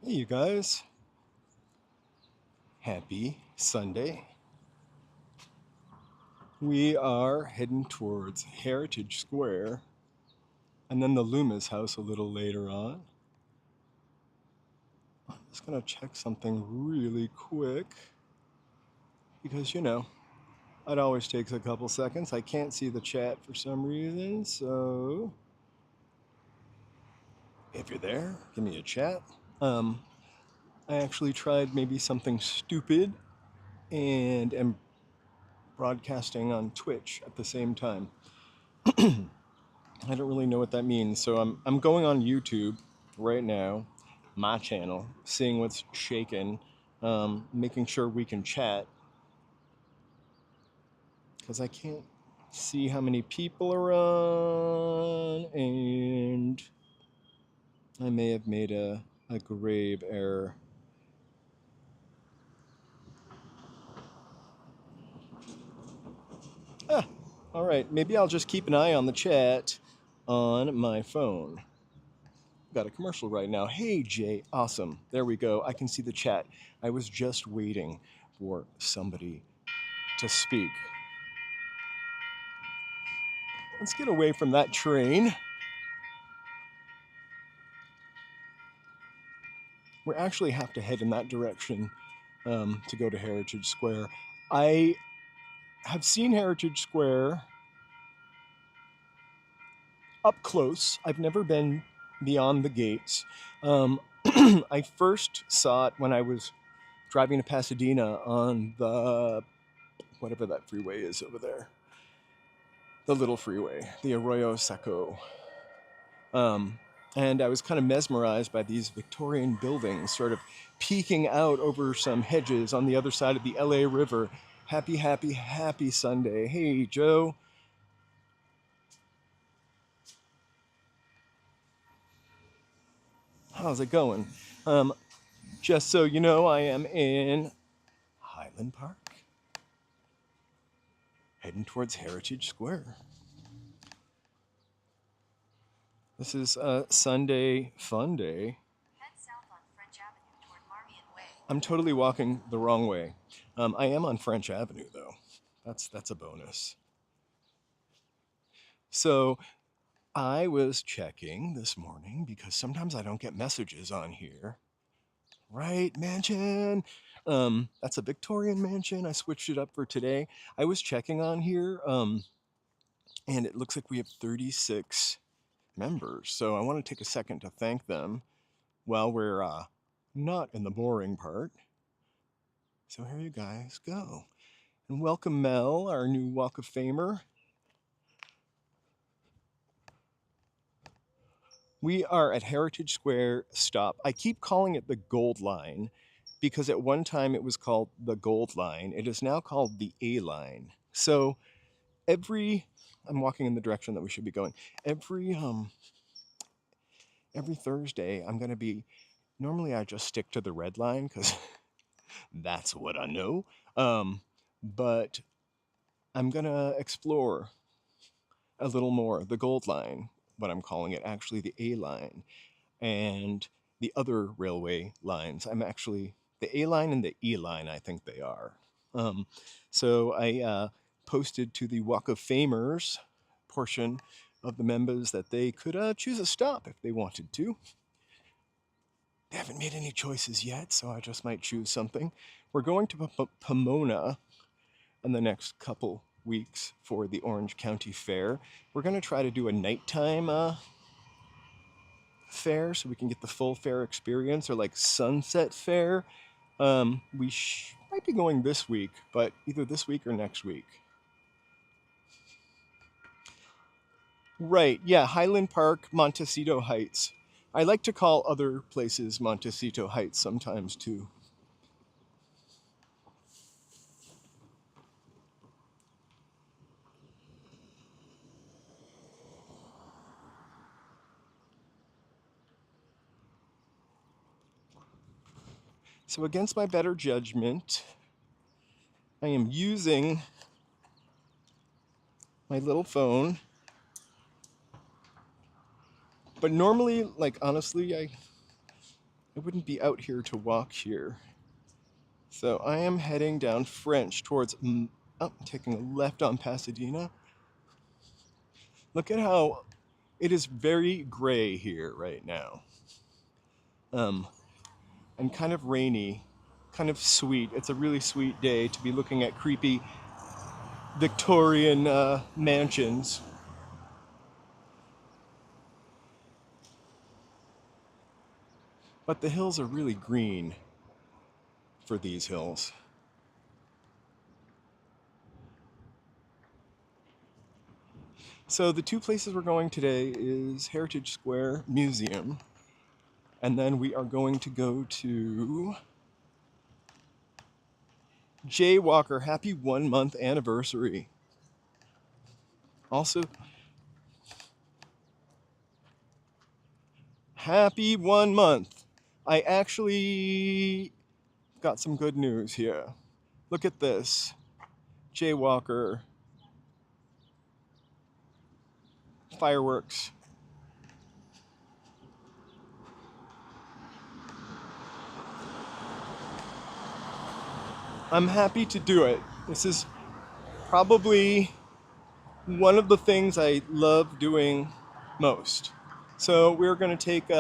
Hey, you guys. Happy Sunday. We are heading towards Heritage Square and then the Lummis house a little later on. I'm just going to check something really quick because, it always takes a couple seconds. I can't see the chat for some reason, so if you're there, give me a chat. I actually tried maybe something stupid and am broadcasting on Twitch at the same time. I don't really know what that means. So I'm going on YouTube right now, my channel, seeing what's shaking, making sure we can chat because I can't see how many people are on, and I may have made a grave error. All right, maybe I'll just keep an eye on the chat on my phone. Got a commercial right now. Hey, Jay, awesome. There we go. I can see the chat. I was just waiting for somebody to speak. Let's get away from that train. We actually have to head in that direction to go to Heritage Square. I have seen Heritage Square up close. I've never been beyond the gates. I first saw it when I was driving to Pasadena on the, whatever that freeway is over there. The little freeway, the Arroyo Seco. And I was kind of mesmerized by these Victorian buildings sort of peeking out over some hedges on the other side of the LA River. Happy, happy, happy Sunday. Hey, Joe. How's it going? Just so you know, I am in Highland Park, heading towards Heritage Square. This is a Sunday fun day. Head south on French Avenue toward Marmion Way. I'm totally walking the wrong way. I am on French Avenue, though. That's a bonus. So I was checking this morning because sometimes I don't get messages on here. Right, mansion? That's a Victorian mansion. I switched it up for today. I was checking on here, and it looks like we have 36 members. So I want to take a second to thank them while we're not in the boring part. So here you guys go. And welcome Mel, our new Walk of Famer. We are at Heritage Square stop. I keep calling it the Gold Line because at one time it was called the Gold Line. It is now called the A Line. So I'm walking in the direction that we should be going. Every Thursday I'm going to be, normally I just stick to the red line because that's what I know. But I'm going to explore a little more the Gold Line, what I'm calling it, actually the A Line, and the other railway lines. I'm actually the A Line and the E Line, I think they are. So I posted to the Walk of Famers portion of the members that they could choose a stop if they wanted to. They haven't made any choices yet, so I just might choose something. We're going to Pomona in the next couple weeks for the Orange County Fair. We're going to try to do a nighttime fair so we can get the full fair experience, or like sunset fair. We might be going this week, but either this week or next week. Right, yeah, Highland Park, Montecito Heights. I like to call other places Montecito Heights sometimes too. So against my better judgment, I am using my little phone. But normally, like honestly, I wouldn't be out here to walk here. So I am heading down French towards, taking a left on Pasadena. Look at how it is very gray here right now. And kind of rainy, kind of sweet. It's a really sweet day to be looking at creepy Victorian mansions. But the hills are really green for these hills. So the two places we're going today is Heritage Square Museum, and then we are going to go to Jaywalker. Happy 1 month anniversary. Also, happy 1 month. I actually got some good news here. Look at this. Jaywalker fireworks. I'm happy to do it. This is probably one of the things I love doing most. So we're going to take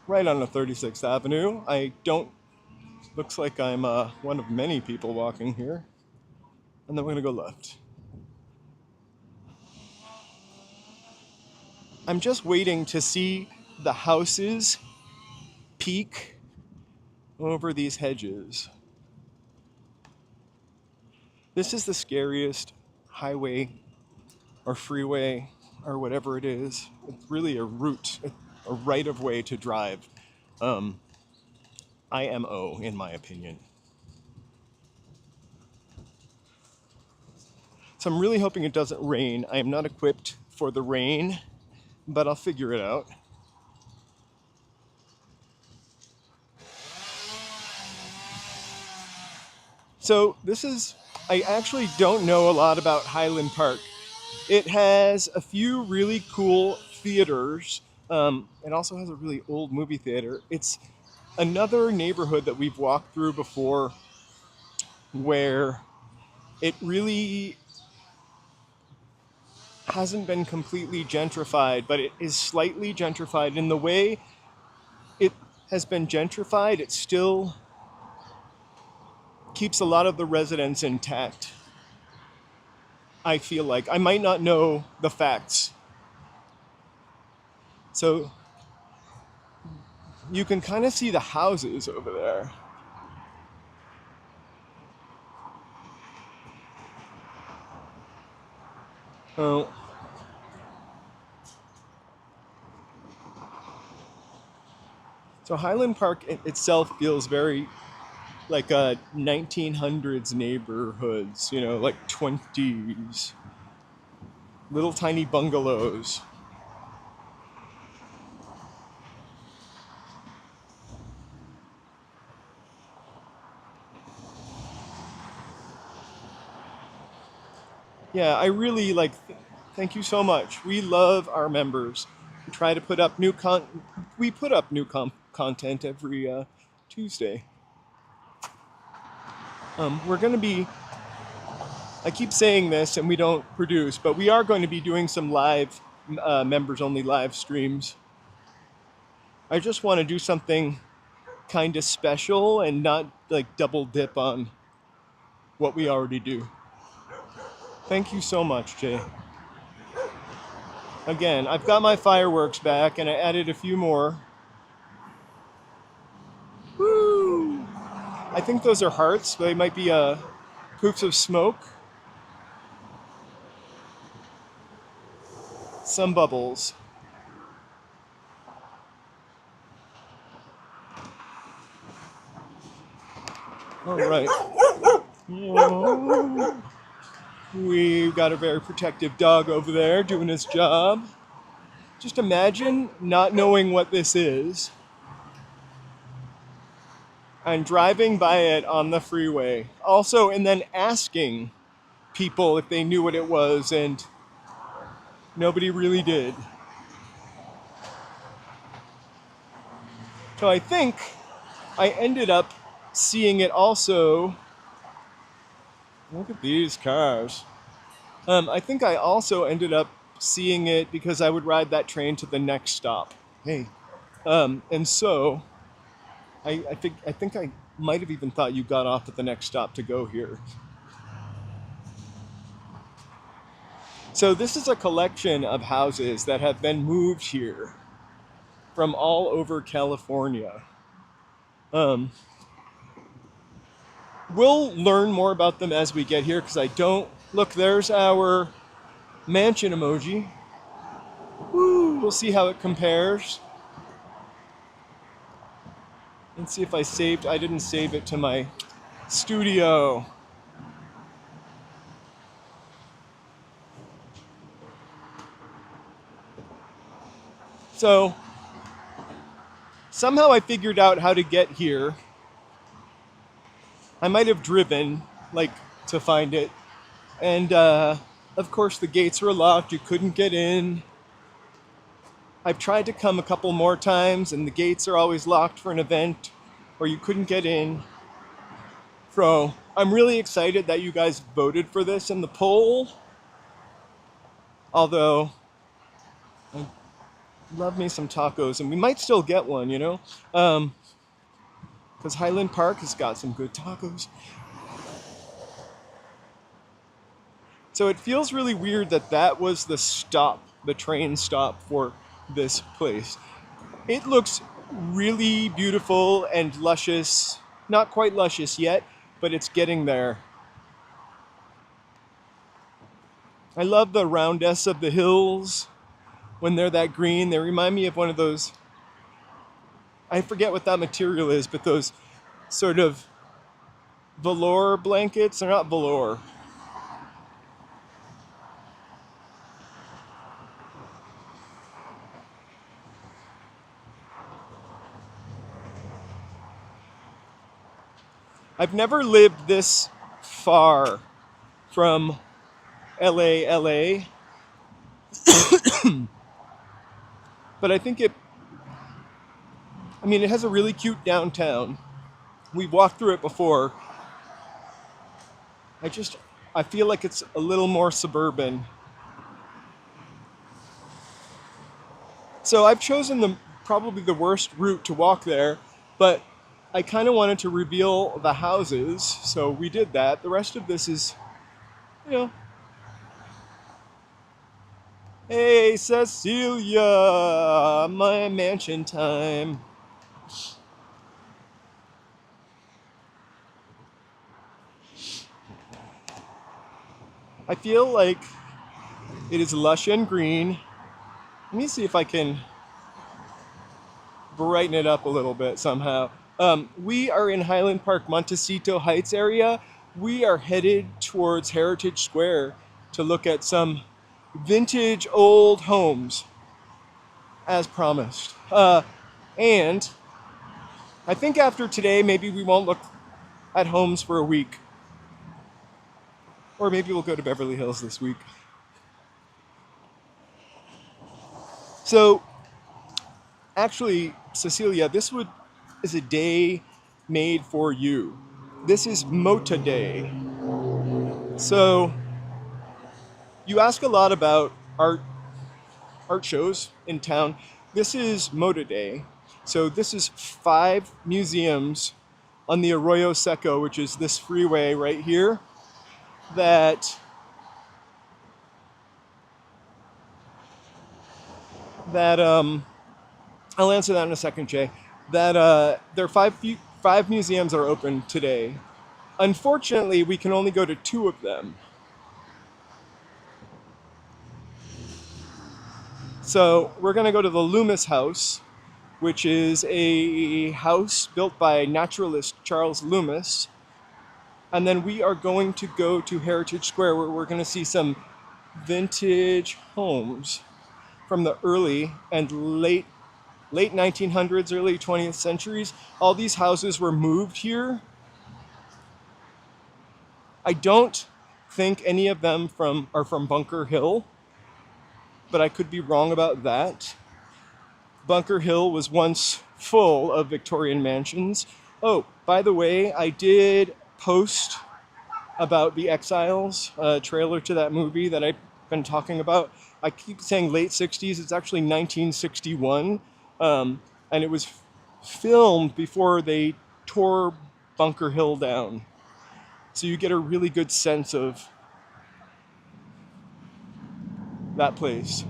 right on the 36th Avenue. Looks like I'm one of many people walking here. And then we're going to go left. I'm just waiting to see the houses peek over these hedges. This is the scariest highway or freeway or whatever it is. It's really a route, a right of way to drive. IMO, in my opinion. So I'm really hoping it doesn't rain. I am not equipped for the rain, but I'll figure it out. So I actually don't know a lot about Highland Park. It has a few really cool theaters. It also has a really old movie theater. It's another neighborhood that we've walked through before where it really hasn't been completely gentrified, but it is slightly gentrified. In the way it has been gentrified, it still keeps a lot of the residents intact. I feel like I might not know the facts. So you can kind of see the houses over there. Oh. So Highland Park itself feels very like a 1900s neighborhoods, like 20s. Little tiny bungalows. Yeah, I really thank you so much. We love our members. We try to put up new content every Tuesday. We're going to be, I keep saying this and we don't produce, but we are going to be doing some live, members only live streams. I just want to do something kind of special and not double dip on what we already do. Thank you so much, Jay. Again, I've got my fireworks back and I added a few more. Woo! I think those are hearts. They might be poofs of smoke. Some bubbles. All right. Oh. We've got a very protective dog over there doing his job. Just imagine not knowing what this is and driving by it on the freeway. Also, and then asking people if they knew what it was, and nobody really did. So I think I ended up seeing it also. Look at these cars. I think I also ended up seeing it because I would ride that train to the next stop. Hey. And so I think I might have even thought you got off at the next stop to go here. So this is a collection of houses that have been moved here from all over California. Um, we'll learn more about them as we get here because I don't look. There's our mansion emoji. Woo, we'll see how it compares and see if I saved. I didn't save it to my studio. So somehow I figured out how to get here. I might have driven, like, to find it. And of course, the gates were locked. You couldn't get in. I've tried to come a couple more times, and the gates are always locked for an event, or you couldn't get in. So I'm really excited that you guys voted for this in the poll. Although, I love me some tacos, and we might still get one, you know? Because Highland Park has got some good tacos. So it feels really weird that that was the stop, the train stop for this place. It looks really beautiful and luscious. Not quite luscious yet, but it's getting there. I love the roundness of the hills when they're that green. They remind me of one of those, I forget what that material is, but those sort of velour blankets. They're not velour. I've never lived this far from LA, but I think it has a really cute downtown. We've walked through it before. I feel like it's a little more suburban. So I've chosen probably the worst route to walk there, but I kind of wanted to reveal the houses, so we did that. The rest of this is, you know, hey Cecilia, my mansion time. I feel like it is lush and green. Let me see if I can brighten it up a little bit somehow. We are in Highland Park, Montecito Heights area. We are headed towards Heritage Square to look at some vintage old homes, as promised. And I think after today, maybe we won't look at homes for a week. Or maybe we'll go to Beverly Hills this week. So, actually, Cecilia, is a day made for you. This is MOTA Day. So, you ask a lot about art shows in town. This is MOTA Day. So this is 5 museums on the Arroyo Seco, which is this freeway right here, that I'll answer that in a second, Jay. That there are five museums that are open today. Unfortunately, we can only go to 2 of them. So we're going to go to the Lummis House, which is a house built by naturalist Charles Lummis. And then we are going to go to Heritage Square, where we're going to see some vintage homes from the early and late 1900s, early 20th centuries. All these houses were moved here. I don't think any of them are from Bunker Hill, but I could be wrong about that. Bunker Hill was once full of Victorian mansions. Oh, by the way, I did post about The Exiles, trailer to that movie that I've been talking about. I keep saying late 60s, it's actually 1961. And it was filmed before they tore Bunker Hill down. So you get a really good sense of that place.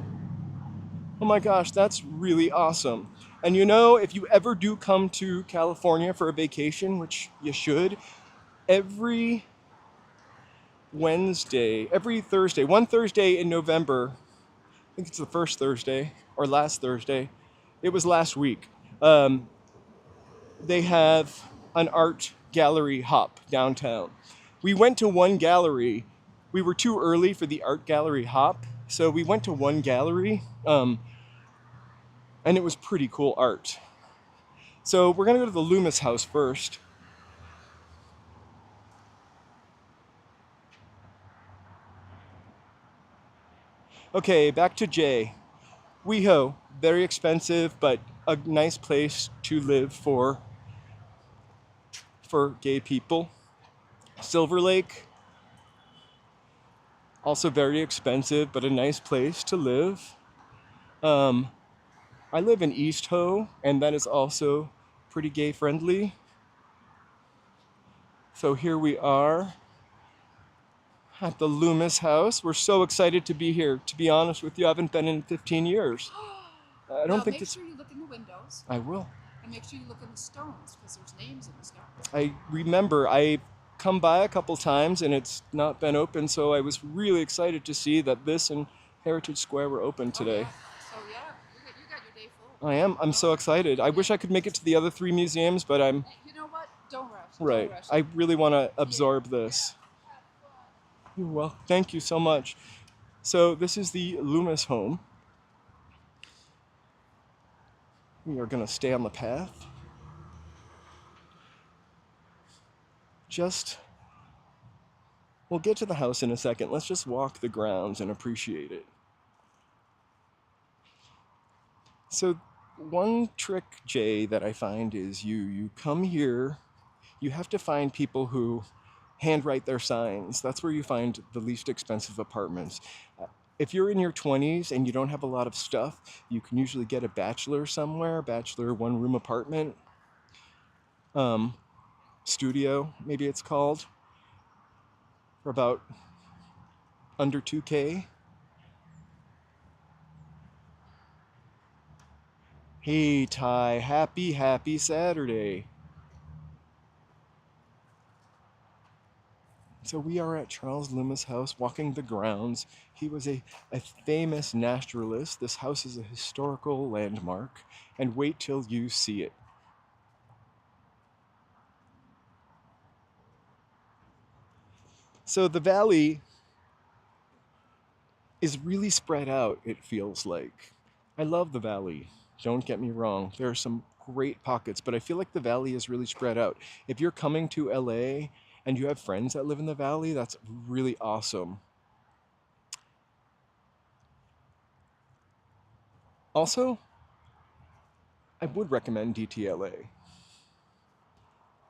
Oh my gosh, that's really awesome. And you know, if you ever do come to California for a vacation, which you should, every every Thursday, one Thursday in November, I think it's the first Thursday or last Thursday, it was last week, um, they have an art gallery hop downtown. We went to one gallery. We were too early for the art gallery hop, so we went to one gallery, and it was pretty cool art. So we're gonna go to the Lummis house first. Okay, back to Jay. WeHo, very expensive, but a nice place to live for gay people. Silver Lake, also very expensive, but a nice place to live. Um, I live in East Ho, and that is also pretty gay friendly. So here we are at the Lummis house. We're so excited to be here. To be honest with you, I haven't been in 15 years. I don't Now, think make this. sure you look in the windows I will. and make sure you look in the stones because there's names in the stones. I remember I come by a couple times and it's not been open, so I was really excited to see that this and Heritage Square were open today. Oh, yeah. So yeah, you got your day full. I am. I'm so excited. I wish I could make it to the other three museums, but I'm You know what? Don't rush. right. Don't rush. I really want to absorb this. You're welcome. Thank you so much. So this is the Lummis home. We are going to stay on the path. Just, we'll get to the house in a second. Let's just walk the grounds and appreciate it. So one trick, Jay, that I find is you come here, you have to find people who handwrite their signs. That's where you find the least expensive apartments. If you're in your 20s and you don't have a lot of stuff, you can usually get a bachelor somewhere, bachelor one room apartment, studio, maybe it's called, for about under 2K. Hey Ty, happy Saturday. So we are at Charles Lummis' house, walking the grounds. He was a famous naturalist. This house is a historical landmark, and wait till you see it. So the valley is really spread out, it feels like. I love the valley, don't get me wrong. There are some great pockets, but I feel like the valley is really spread out. If you're coming to LA and you have friends that live in the valley, that's really awesome. Also, I would recommend DTLA.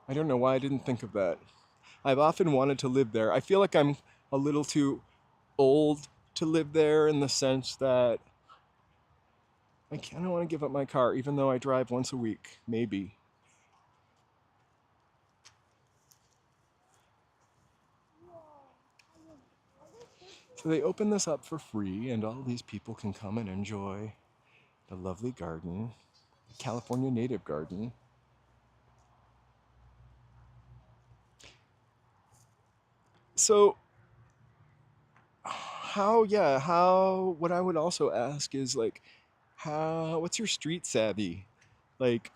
I don't know why I didn't think of that. I've often wanted to live there. I feel like I'm a little too old to live there in the sense that I kind of want to give up my car, even though I drive once a week, maybe. So they open this up for free, and all these people can come and enjoy the lovely garden, California native garden. So, what I would also ask is like, what's your street savvy? Like,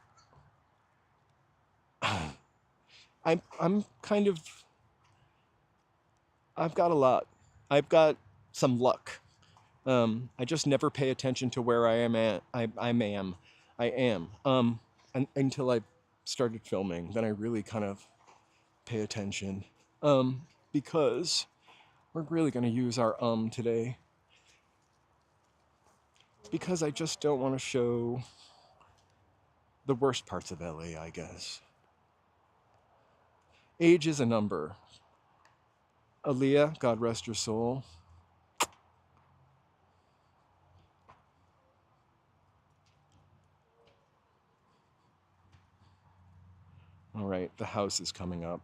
I'm kind of, I've got a lot. I've got some luck. I just never pay attention to where I am at. I am. Until I started filming, then I really kind of pay attention. Because we're really going to use our today. Because I just don't want to show the worst parts of LA, I guess. Age is a number. Aaliyah, God rest her soul. All right, the house is coming up.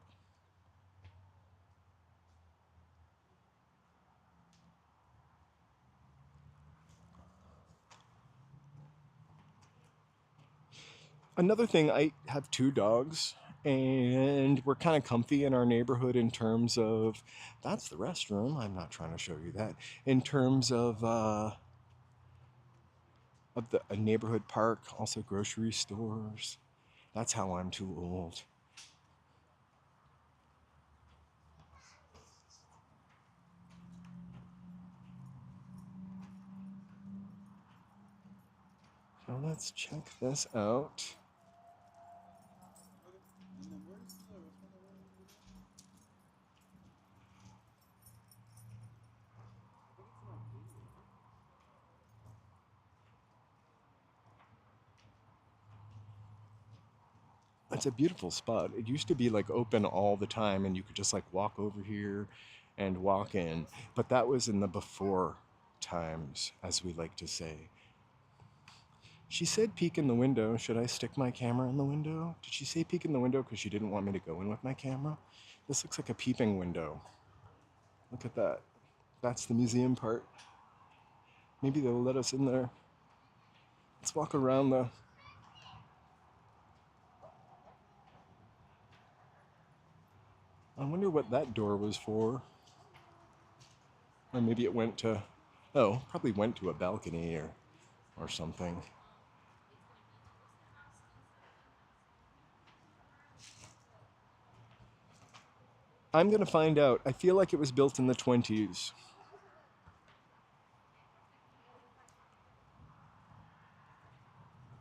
Another thing, I have two dogs, and we're kind of comfy in our neighborhood in terms of that's the restroom. I'm not trying to show you that. In terms of the a neighborhood park, also grocery stores. That's how I'm too old. So let's check this out. It's a beautiful spot. It used to be like open all the time and you could just like walk over here and walk in. But that was in the before times, as we like to say. She said peek in the window. Should I stick my camera in the window? Did she say peek in the window because she didn't want me to go in with my camera? This looks like a peeping window. Look at that. That's the museum part. Maybe they'll let us in there. Let's walk around the... I wonder what that door was for. Or maybe it went to... Oh, probably went to a balcony or something. I'm going to find out. I feel like it was built in the 20s.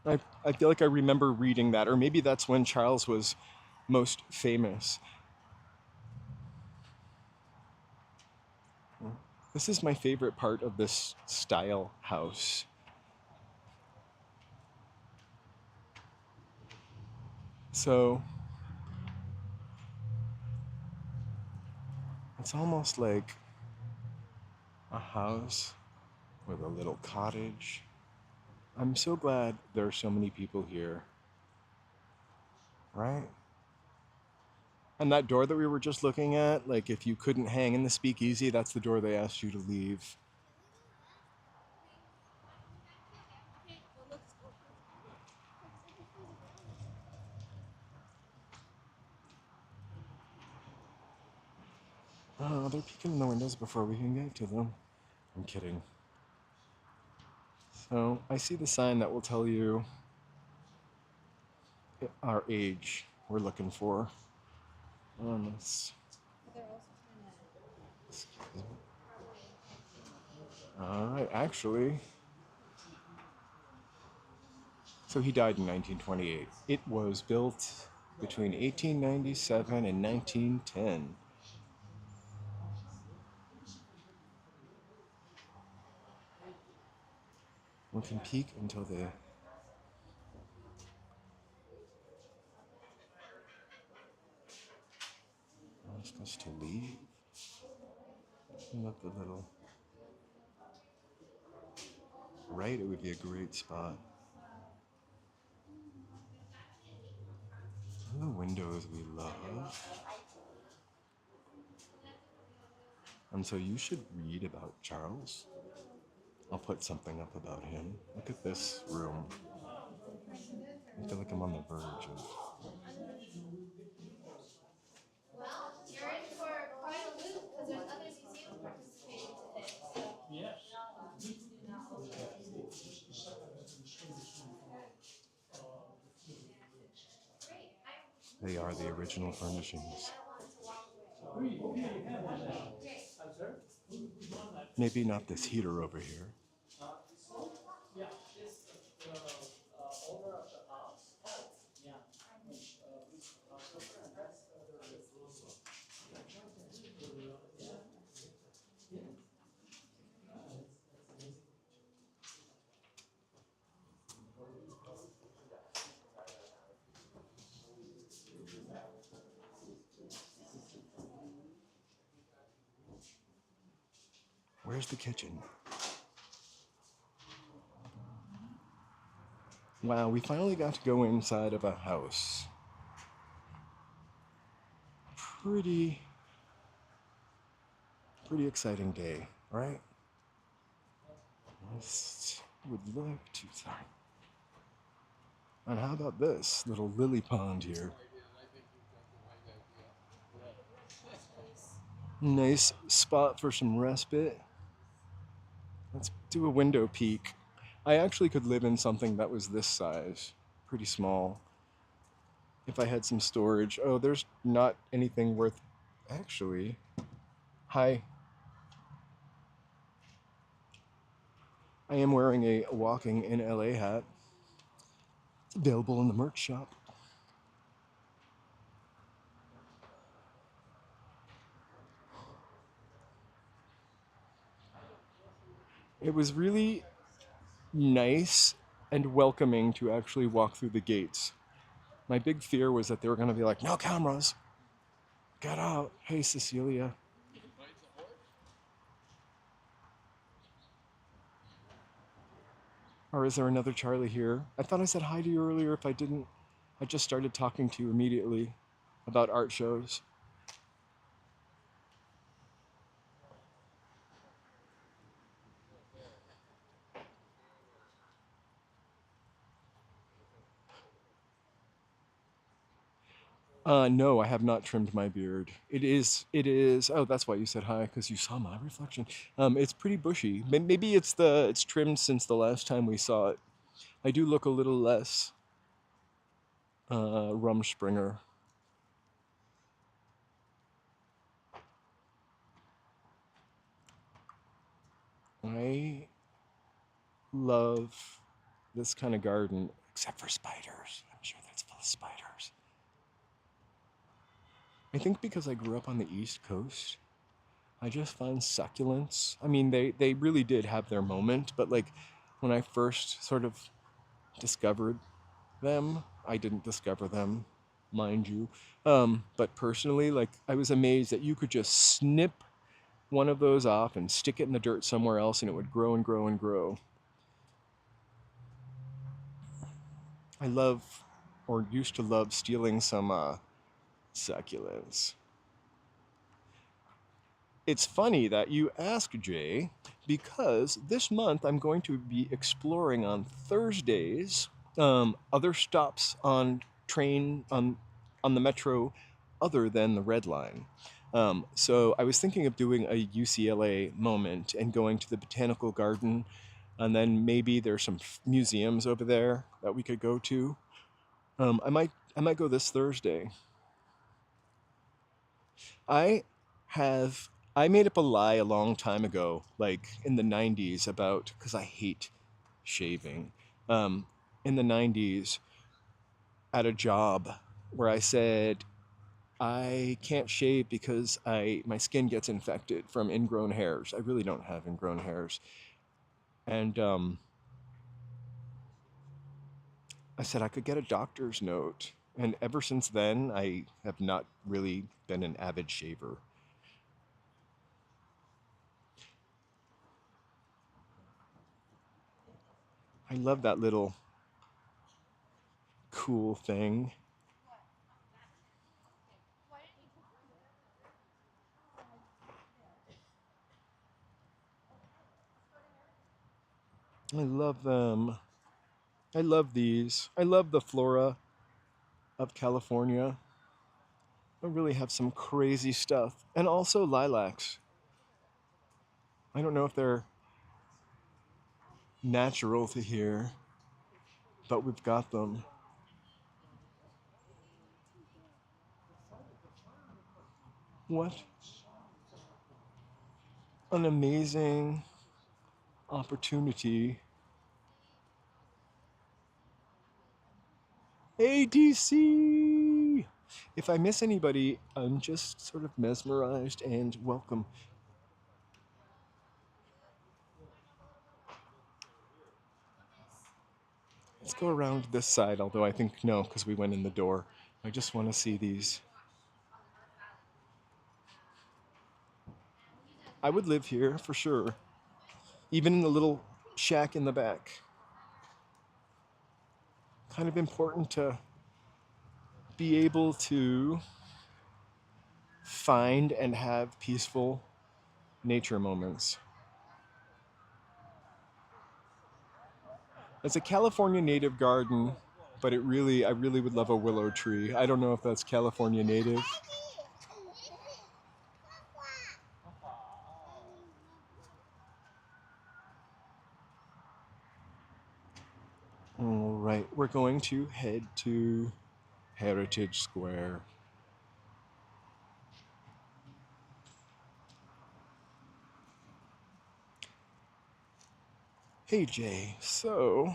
I feel like I remember reading that, or maybe that's when Charles was most famous. This is my favorite part of this style house. So it's almost like a house with a little cottage. I'm so glad there are so many people here, right? And that door that we were just looking at, like if you couldn't hang in the speakeasy, that's the door they asked you to leave. Oh, they're peeking in the windows before we can get to them. I'm kidding. So I see the sign that will tell you our age we're looking for on this. All right, actually, so he died in 1928. It was built between 1897 and 1910. We can peek until the ask us to leave. Look, the little right, it would be a great spot. The windows we love. And so you should read about Charles. I'll put something up about him. Look at this room. I feel like I'm on the verge of... You're in for quite a loop because there's other museums participating today. They are the original furnishings. Maybe not this heater over here. Where's the kitchen? Wow, we finally got to go inside of a house. Pretty exciting day, right? Just would like to. And how about this little lily pond here? Nice spot for some respite. Let's do a window peek. I actually could live in something that was this size, pretty small, if I had some storage. Oh, there's not anything worth. Actually, hi. I am wearing a Walking in LA hat. It's available in the merch shop. It was really nice and welcoming to actually walk through the gates. My big fear was that they were going to be like, no cameras, get out. Hey, Cecilia. Or is there another Charlie here? I thought I said hi to you earlier. If I didn't, I just started talking to you immediately about art shows. No, I have not trimmed my beard. Oh, that's why you said hi, because you saw my reflection. It's pretty bushy. Maybe it's trimmed since the last time we saw it. I do look a little less Rumspringer. I love this kind of garden, except for spiders. I'm sure that's full of spiders. I think because I grew up on the East Coast, I just find succulents. I mean, they really did have their moment, but like when I first sort of discovered them, I didn't discover them, mind you. But personally, like I was amazed that you could just snip one of those off and stick it in the dirt somewhere else and it would grow and grow and grow. I love, or used to love, stealing some succulents. It's funny that you ask, Jay, because this month I'm going to be exploring on Thursdays other stops on on the metro other than the Red Line. So I was thinking of doing a UCLA moment and going to the Botanical Garden, and then maybe there's some museums over there that we could go to. I might go this Thursday. I have I made up a lie a long time ago, like in the 90s, about because I hate shaving. Um, in the 90s, at a job where I said I can't shave because my skin gets infected from ingrown hairs. I really don't have ingrown hairs, and I said I could get a doctor's note. And ever since then, I have not really been an avid shaver. I love that little cool thing. I love them. I love these. I love the flora of California. I really have some crazy stuff. And also lilacs. I don't know if they're natural to here, but we've got them. What an amazing opportunity. ADC! If I miss anybody, I'm just sort of mesmerized and welcome. Let's go around this side, although I think no, because we went in the door. I just want to see these. I would live here for sure. even in the little shack in the back. Kind of important to be able to find and have peaceful nature moments. It's a California native garden, but I really would love a willow tree. I don't know if that's California native. All right, we're going to head to Heritage Square. Hey Jay, so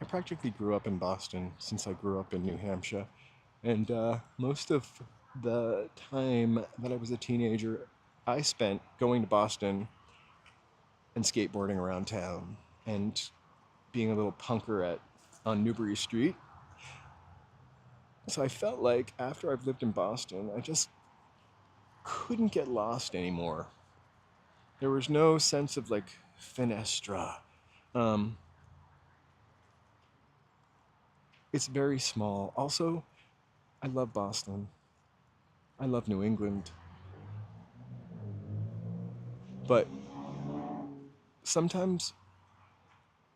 I practically grew up in Boston since I grew up in New Hampshire. And most of the time that I was a teenager, I spent going to Boston and skateboarding around town and being a little punker on Newbury Street. So I felt like after I've lived in Boston, I just couldn't get lost anymore. There was no sense of like finestra. Um, it's very small. Also, I love Boston. I love New England. But sometimes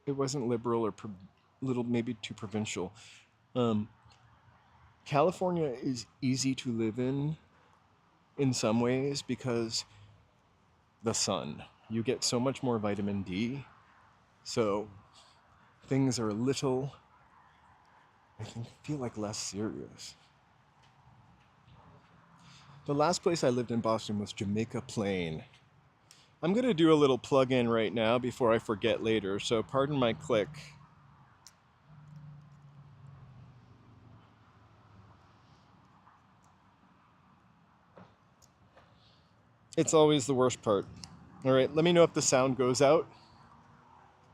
it wasn't liberal or little maybe too provincial. Um, California is easy to live in some ways because the sun. You get so much more vitamin D. So things are a little, I think, feel like less serious. The last place I lived in Boston was Jamaica Plain. I'm going to do a little plug-in right now before I forget later, so pardon my click. It's always the worst part. All right, let me know if the sound goes out.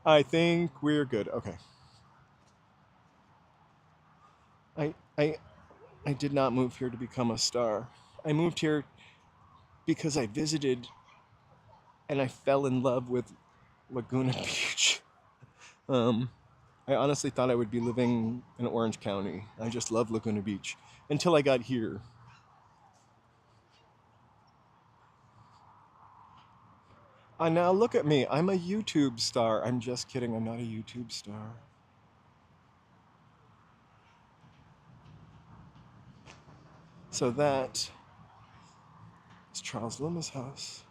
I think we're good. Okay. I I I did not move here to become a star. I moved here because I visited and I fell in love with Laguna Beach. Um, I honestly thought I would be living in Orange County. I just love Laguna Beach until I got here. Now look at me. I'm a YouTube star. I'm just kidding. I'm not a YouTube star. So that is Charles Lummis' house.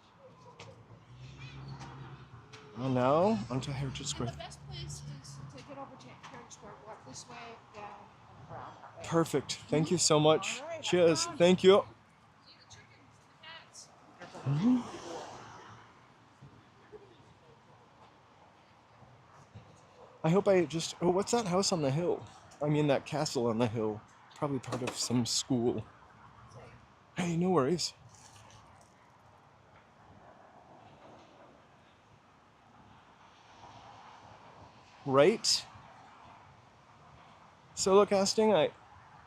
Oh, now onto Heritage Square. And the best place is to get over to Heritage Square, walk this way, down, and around that way. Perfect. Thank you so much. All right, Cheers. have fun. Thank you. See the chickens, the cats. I hope I just. Oh, what's that house on the hill? I mean, that castle on the hill. Probably part of some school. Hey, no worries. Right? Solo casting, I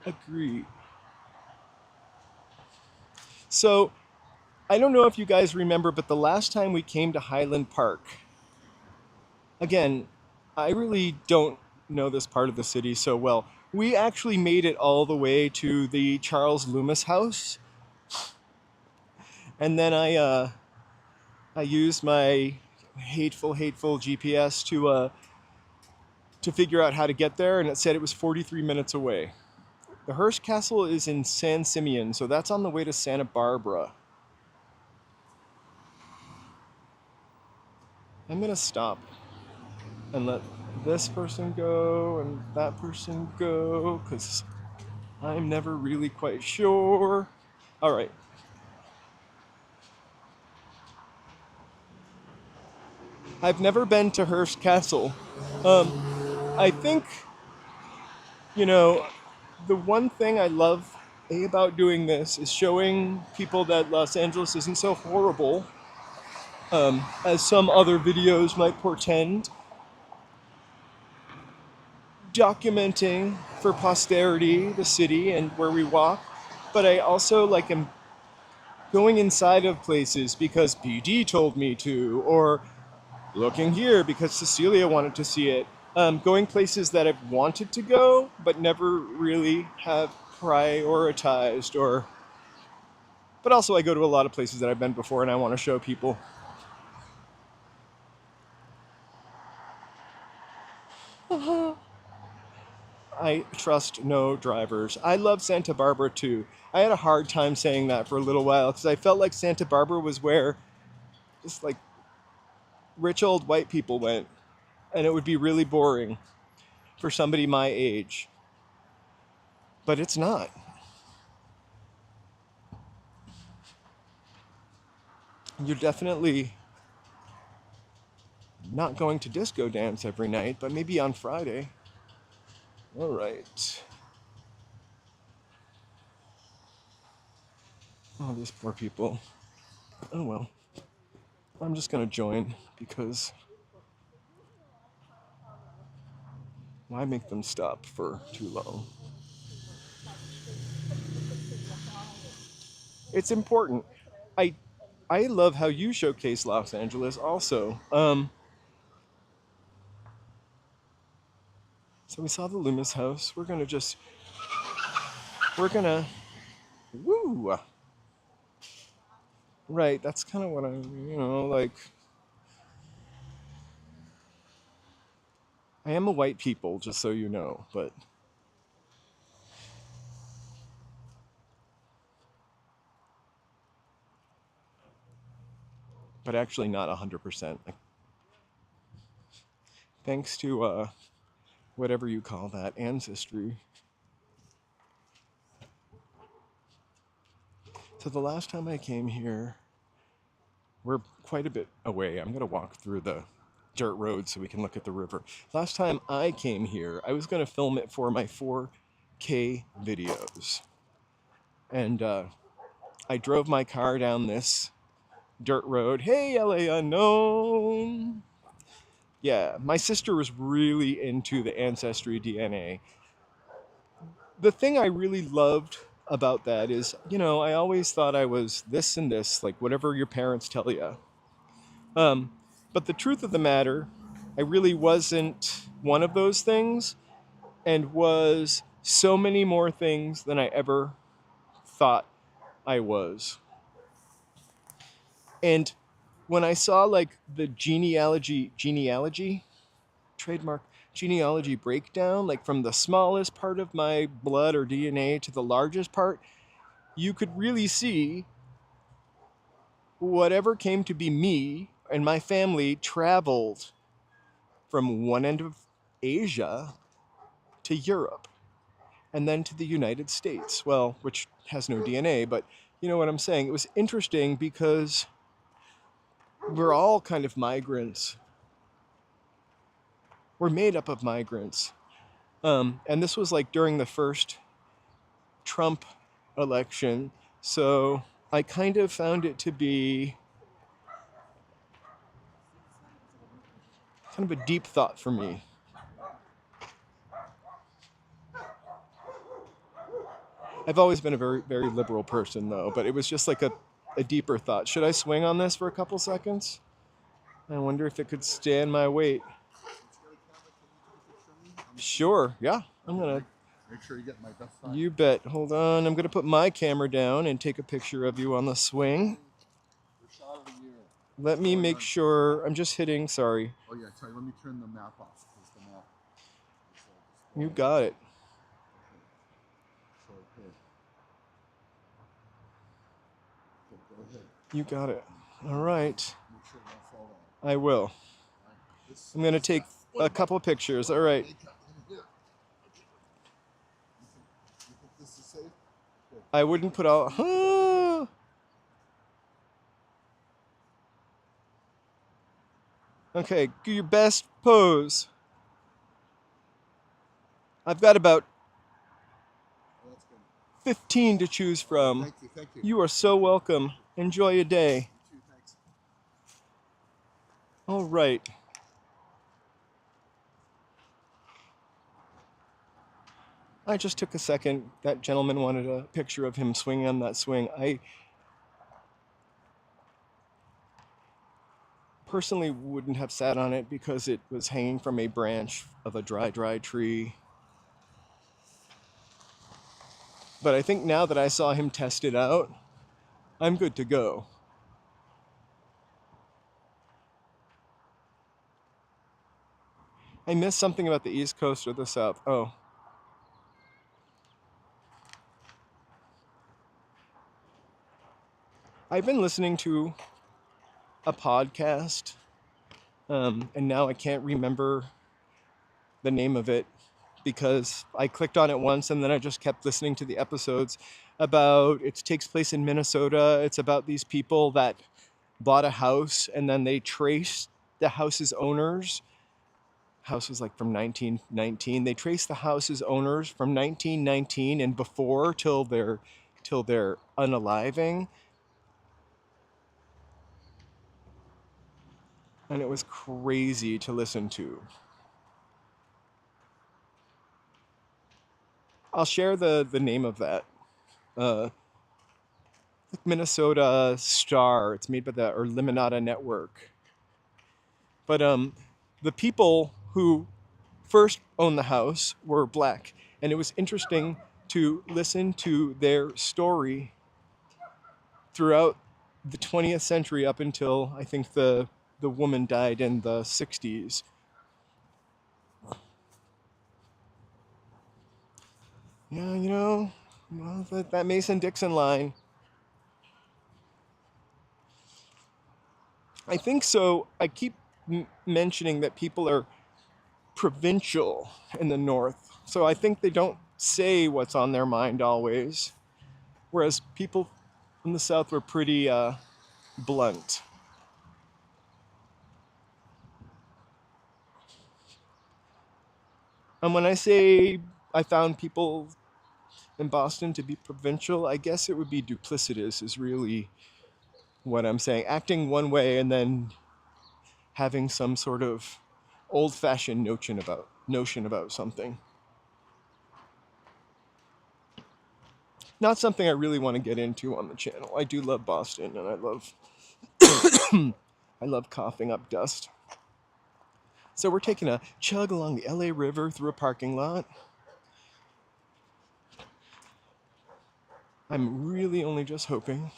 agree. So, I don't know if you guys remember, but the last time we came to Highland Park, again, I really don't know this part of the city so well. We actually made it all the way to the Charles Lummis house, and then I used my hateful GPS to figure out how to get there, and it said it was 43 minutes away. The Hearst Castle is in San Simeon, so that's on the way to Santa Barbara. I'm gonna stop and let this person go and that person go, because I'm never really quite sure. All right. I've never been to Hearst Castle. I think, you know, the one thing I love about doing this is showing people that Los Angeles isn't so horrible as some other videos might portend. Documenting for posterity the city and where we walk, but I also like am going inside of places because PD told me to, or looking here because Cecilia wanted to see it. Going places that I've wanted to go but never really have prioritized, or but also I go to a lot of places that I've been before and I want to show people. I trust no drivers. I love Santa Barbara too. I had a hard time saying that for a little while because I felt like Santa Barbara was where just like rich old white people went, and it would be really boring for somebody my age. But it's not. You're definitely not going to disco dance every night, but maybe on Friday. All right. Oh, these poor people. Oh well. I'm just gonna join because why make them stop for too long? It's important. I I love how you showcase Los Angeles also. So we saw the Lummis house. We're gonna woo. Right, that's kind of what like I am a white people, just so you know, but actually not 100%. Like, thanks to whatever you call that ancestry. So the last time I came here, we're quite a bit away. I'm going to walk through the dirt road so we can look at the river. Last time I came here, I was going to film it for my 4K videos. And I drove my car down this dirt road. Hey, LA Unknown! Yeah, my sister was really into the Ancestry DNA. The thing I really loved about that is, I always thought I was this and this, like whatever your parents tell you. Um, but the truth of the matter, I really wasn't one of those things and was so many more things than I ever thought I was. And when I saw like the genealogy, trademark genealogy breakdown, like from the smallest part of my blood or DNA to the largest part, you could really see whatever came to be me and my family traveled from one end of Asia to Europe and then to the United States. Well, which has no DNA, but you know what I'm saying? It was interesting because we're all kind of migrants. We're made up of migrants. And this was like during the first Trump election. So I kind of found it to be kind of a deep thought for me. I've always been a very, very liberal person, though, but it was just like a deeper thought. Should I swing on this for a couple seconds? I wonder if it could stand my weight. Sure, yeah. I'm gonna. Make sure you get my best side. You bet. Hold on. I'm gonna put my camera down and take a picture of you on the swing. Shot of the year. Let me make sure. I'm just hitting. Sorry. Oh yeah, sorry. Let me turn the map off. Because the map. You got it. So okay. Go ahead. You got it. All right. Make sure it don't fall out. I will. I'm gonna take a couple pictures. All right. You think this is safe? Good. I wouldn't put all. Okay, do your best pose. I've got about Oh, that's good. 15 to choose from. Thank you. Thank you. You are so welcome. Enjoy your day. You too, thanks. All right. I just took a second. That gentleman wanted a picture of him swinging on that swing. personally wouldn't have sat on it because it was hanging from a branch of a dry tree. But I think now that I saw him test it out, I'm good to go. I missed something about the East Coast or the South. Oh, I've been listening to a podcast, and now I can't remember the name of it because I clicked on it once and then I just kept listening to the episodes. About it takes place in Minnesota. It's about these people that bought a house and then they traced the house's owners. House was like from 1919. They traced the house's owners from 1919 and before till they're unaliving, and it was crazy to listen to. I'll share the name of that. Uh, Minnesota Star. It's made by the or Limonada Network. But the people who first owned the house were black, and it was interesting to listen to their story throughout the 20th century up until I think the woman died in the 60s. Yeah, well, that Mason-Dixon line. I think so. I keep mentioning that people are provincial in the North, so I think they don't say what's on their mind always, whereas people in the South were pretty blunt. And when I say I found people in Boston to be provincial, I guess it would be duplicitous, is really what I'm saying. Acting one way and then having some sort of old-fashioned notion about something. Not something I really want to get into on the channel. I do love Boston, and I love coughing up dust. So we're taking a chug along the LA River through a parking lot. I'm really only just hoping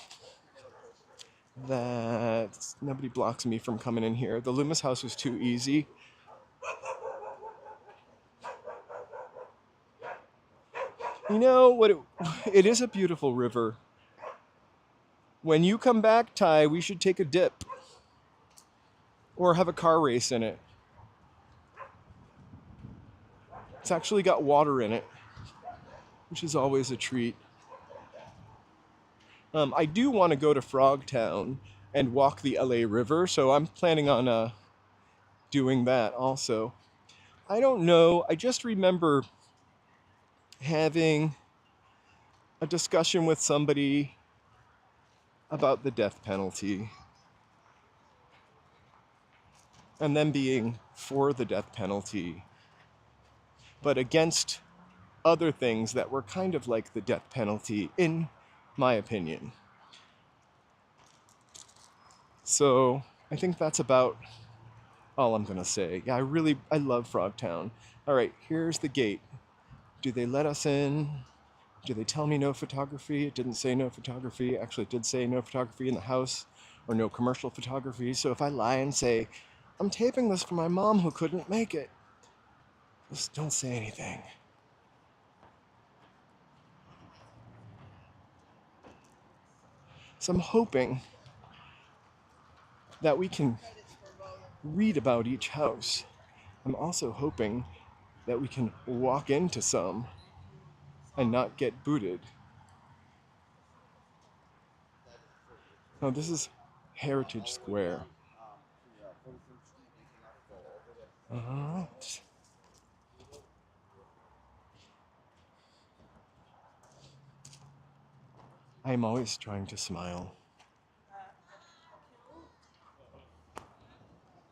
that nobody blocks me from coming in here. The Lummis house was too easy. You know what? It is a beautiful river. When you come back, Ty, we should take a dip or have a car race in it. It's actually got water in it, which is always a treat. I do want to go to Frogtown and walk the LA River, so I'm planning on doing that also. I don't know. I just remember having a discussion with somebody about the death penalty and them being for the death penalty, but against other things that were kind of like the death penalty, in my opinion. So I think that's about all I'm gonna say. Yeah, I love Frogtown. All right, here's the gate. Do they let us in? Do they tell me no photography? It didn't say no photography. Actually, it did say no photography in the house or no commercial photography. So if I lie and say, I'm taping this for my mom who couldn't make it, just don't say anything. So I'm hoping that we can read about each house. I'm also hoping that we can walk into some and not get booted. No, this is Heritage Square. Alright. I'm always trying to smile.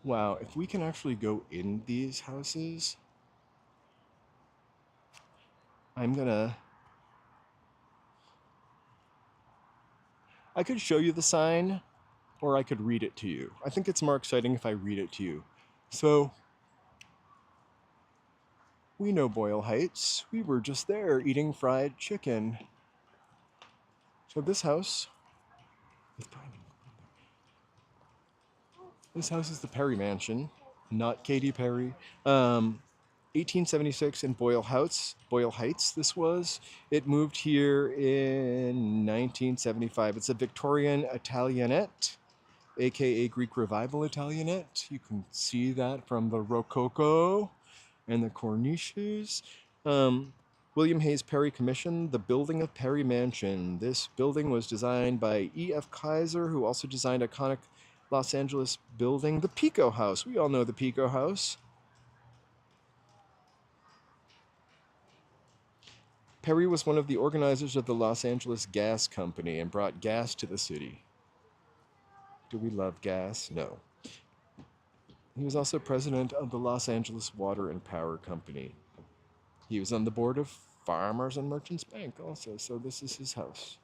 Wow, if we can actually go in these houses, I'm gonna... I could show you the sign, or I could read it to you. I think it's more exciting if I read it to you. So, we know Boyle Heights. We were just there eating fried chicken. So this house is the Perry Mansion, not Katy Perry. 1876 in Boyle Heights. This was. It moved here in 1975. It's a Victorian Italianate, aka Greek Revival Italianate. You can see that from the Rococo and the corniches. Um, William Hayes Perry commissioned the building of Perry Mansion. This building was designed by E.F. Kaiser, who also designed iconic Los Angeles building, the Pico House. We all know the Pico House. Perry was one of the organizers of the Los Angeles Gas Company and brought gas to the city. Do we love gas? No. He was also president of the Los Angeles Water and Power Company. He was on the board of Farmers and Merchants Bank also, so this is his house.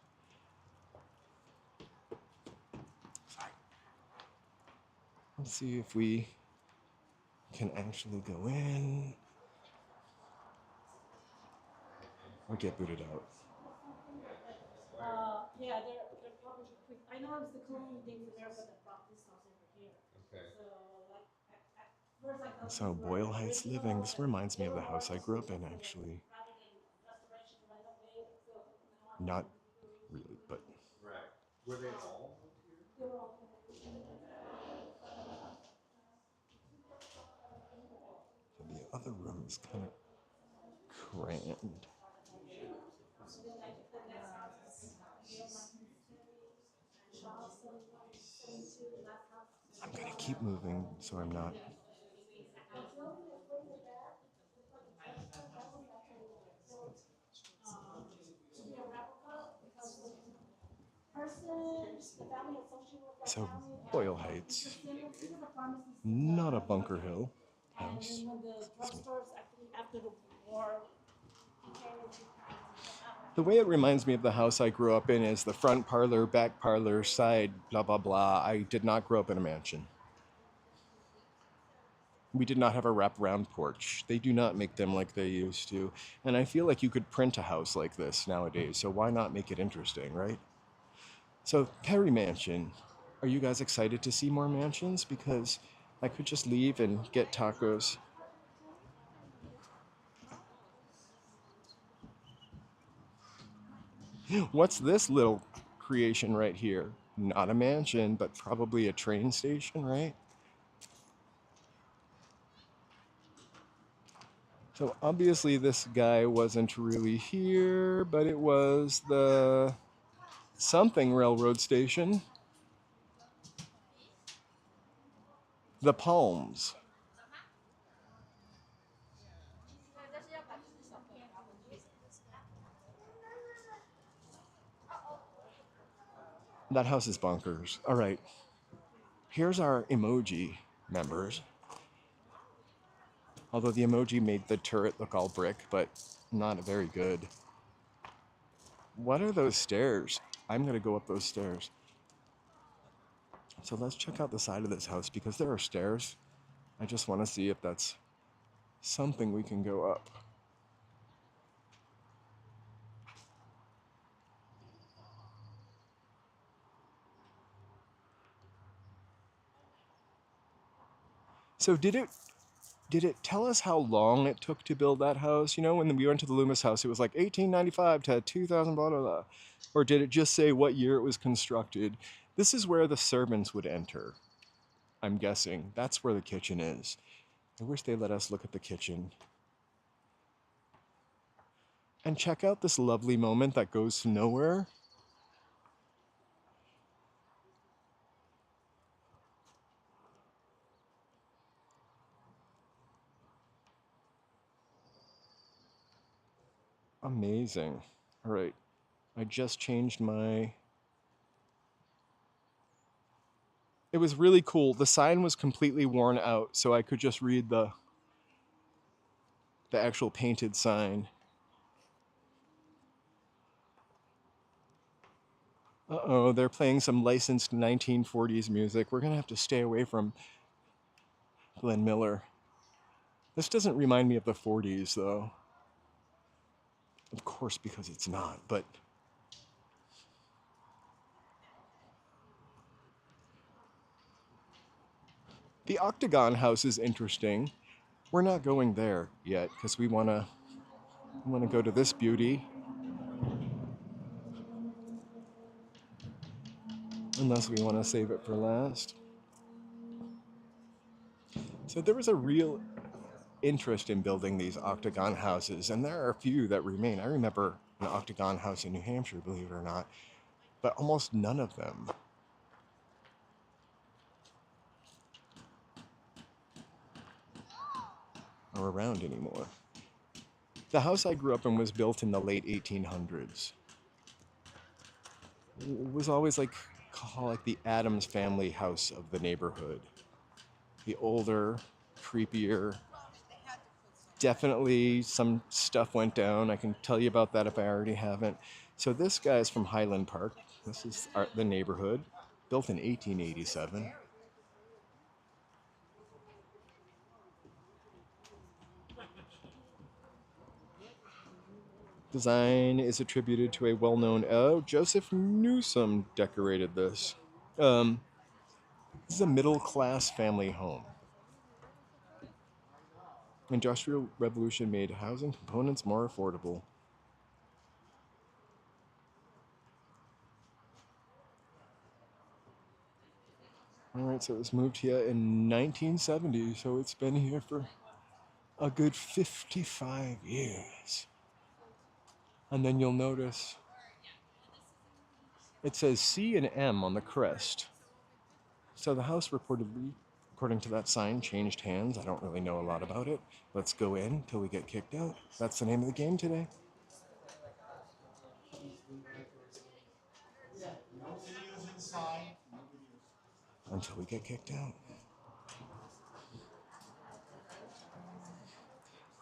Let's see if we can actually go in or get booted out. Yeah, they're probably quick. I know it's the cloning things America that brought this house over here. Okay. So like first I thought So Boyle Heights living. This reminds me of the house I grew up in, actually. Not really, but Right. Were they all here? the other room is kind of crammed. I'm gonna keep moving so I'm not. So Boyle Heights, not a Bunker Hill house. The way it reminds me of the house I grew up in is the front parlor, back parlor, side, blah, blah, blah. I did not grow up in a mansion. We did not have a wraparound porch. They do not make them like they used to. And I feel like you could print a house like this nowadays, so why not make it interesting, right? So, Perry Mansion. Are you guys excited to see more mansions? Because I could just leave and get tacos. What's this little creation right here? Not a mansion, but probably a train station, right? So obviously this guy wasn't really here, but it was the something railroad station. The Palms. That house is bonkers. All right. Here's our emoji members. Although the emoji made the turret look all brick, but not very good. What are those stairs? I'm going to go up those stairs. So let's check out the side of this house because there are stairs. I just want to see if that's something we can go up. So did it tell us how long it took to build that house? You know, when we went to the Lummis house, it was like 1895 to 2000, blah, blah, blah. Or did it just say what year it was constructed? This is where the servants would enter, I'm guessing. That's where the kitchen is. I wish they let us look at the kitchen. And check out this lovely moment that goes to nowhere. Amazing. All right. I just changed my... It was really cool. The sign was completely worn out, so I could just read the actual painted sign. Uh-oh, they're playing some licensed 1940s music. We're gonna have to stay away from Glenn Miller. This doesn't remind me of the 40s, though. Of course, because it's not, but the Octagon House is interesting. We're not going there yet because we wanna go to this beauty. Unless we want to save it for last. So there was a real interest in building these octagon houses, and there are a few that remain. I remember an octagon house in New Hampshire, believe it or not, but almost none of them are around anymore. The house I grew up in was built in the late 1800s. It was always like the Addams family house of the neighborhood. The older, creepier. Definitely some stuff went down. I can tell you about that if I already haven't. So this guy's from Highland Park. This is the neighborhood, built in 1887. Design is attributed to a well-known, Joseph Newsom decorated this. This is a middle-class family home. Industrial Revolution made housing components more affordable. All right, so it was moved here in 1970, so it's been here for a good 55 years. And then you'll notice it says C and M on the crest. So the house reportedly, according to that sign, changed hands. I don't really know a lot about it. Let's go in till we get kicked out. That's the name of the game today. Until we get kicked out.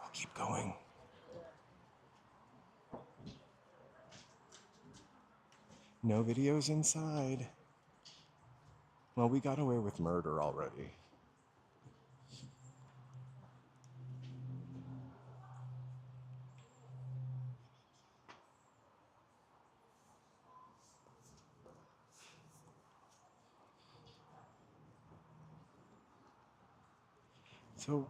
I'll keep going. No videos inside. Well, we got away with murder already. So,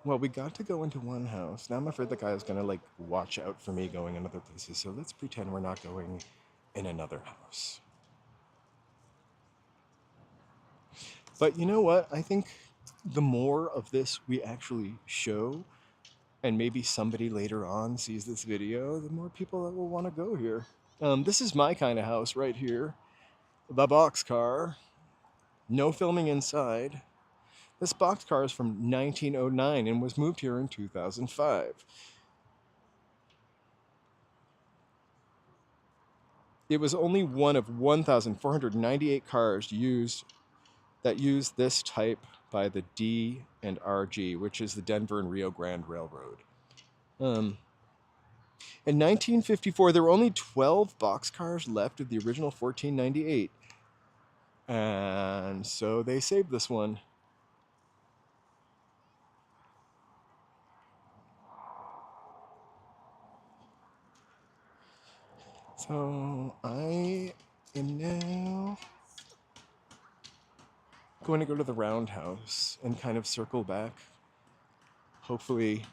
well, we got to go into one house. Now I'm afraid the guy is gonna watch out for me going in other places. So let's pretend we're not going in another house. But you know what? I think the more of this we actually show, and maybe somebody later on sees this video, the more people that will want to go here. This is my kind of house right here. The boxcar. No filming inside. This boxcar is from 1909 and was moved here in 2005. It was only one of 1,498 cars that used this type by the D&RG, which is the Denver and Rio Grande Railroad. In 1954, there were only 12 boxcars left of the original 1498. And so they saved this one. So I am now going to go to the roundhouse and kind of circle back. Hopefully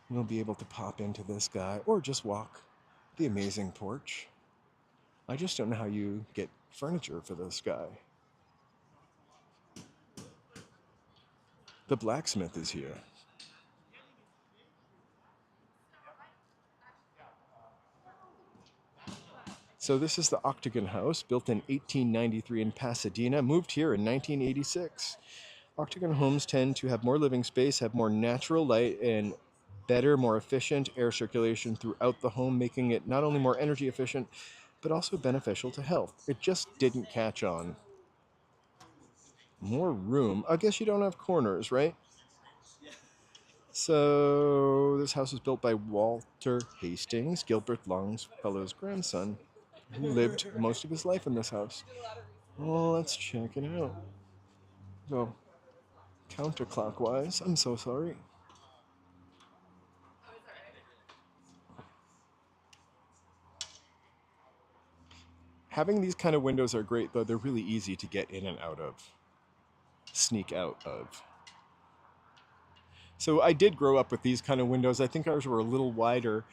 we'll be able to pop into this guy or just walk the amazing porch. I just don't know how you get furniture for this guy. The blacksmith is here. So this is the Octagon House, built in 1893 in Pasadena, moved here in 1986. Octagon homes tend to have more living space, have more natural light, and better, more efficient air circulation throughout the home, making it not only more energy efficient, but also beneficial to health. It just didn't catch on. More room. I guess you don't have corners, right? So this house was built by Walter Hastings, Gilbert Longfellow's grandson, who lived most of his life in this house. Well, let's check it out. Go counterclockwise. I'm so sorry. Having these kind of windows are great, though they're really easy to get in and out of, sneak out of. So I did grow up with these kind of windows. I think ours were a little wider.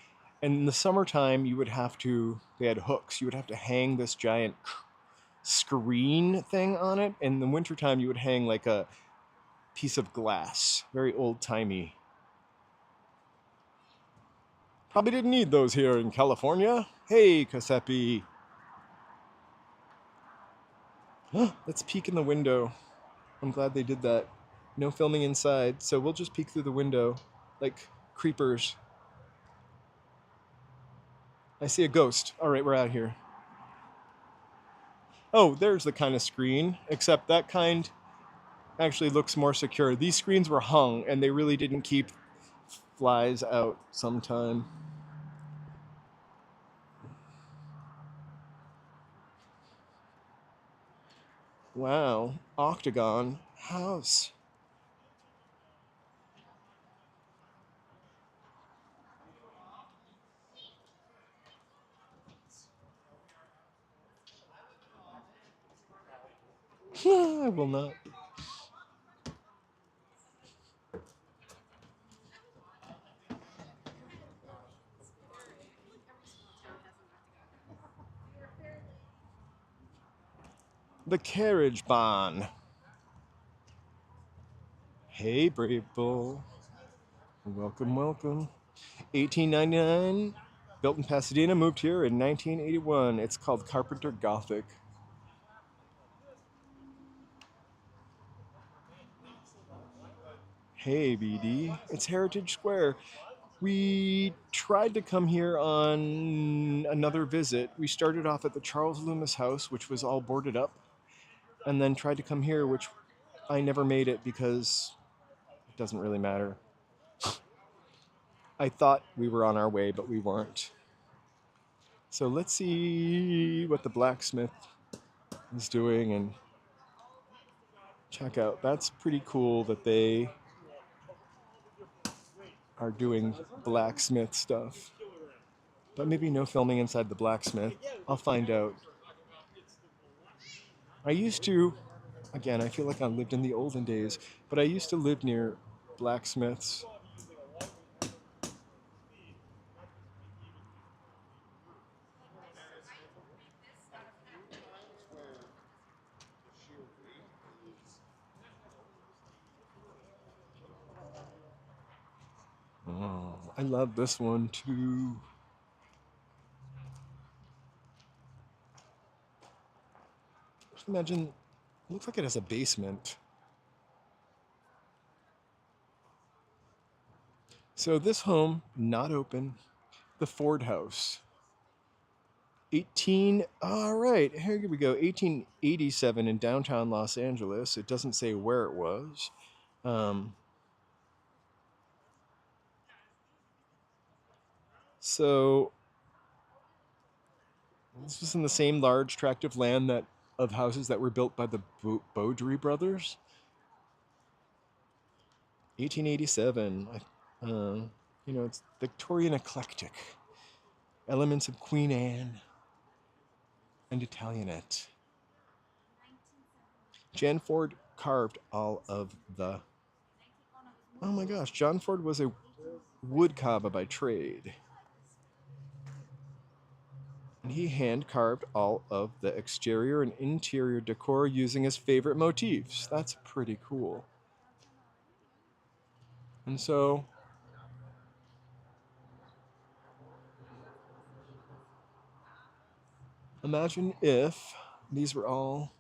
And in the summertime, they had hooks. You would have to hang this giant screen thing on it. In the wintertime, you would hang like a piece of glass, very old timey. Probably didn't need those here in California. Hey, Kasepi. Let's peek in the window. I'm glad they did that. No filming inside, so we'll just peek through the window like creepers. I see a ghost. All right, we're out here. Oh, there's the kind of screen, except that kind actually looks more secure. These screens were hung, and they really didn't keep flies out sometime. Wow, octagon house. I will not. The carriage barn. Hey, brave bull. Welcome, welcome. 1899, built in Pasadena, moved here in 1981. It's called Carpenter Gothic. Hey, BD. It's Heritage Square. We tried to come here on another visit. We started off at the Charles Lummis house, which was all boarded up, and then tried to come here, which I never made it because it doesn't really matter. I thought we were on our way, but we weren't. So let's see what the blacksmith is doing and check out. That's pretty cool that they are doing blacksmith stuff. But maybe no filming inside the blacksmith. I'll find out. I used to, again, I feel like I lived in the olden days, but I used to live near blacksmiths. Oh, I love this one too. Just imagine, it looks like it has a basement. So this home, not open, the Ford house. All right, here we go. 1887 in downtown Los Angeles. It doesn't say where it was. So this was in the same large tract of land of houses that were built by the Beaudry brothers. 1887. It's Victorian eclectic. Elements of Queen Anne and Italianate. Jan Ford carved all of the... Oh my gosh, John Ford was a woodcarver by trade. And he hand-carved all of the exterior and interior decor using his favorite motifs. That's pretty cool. And so... imagine if these were all...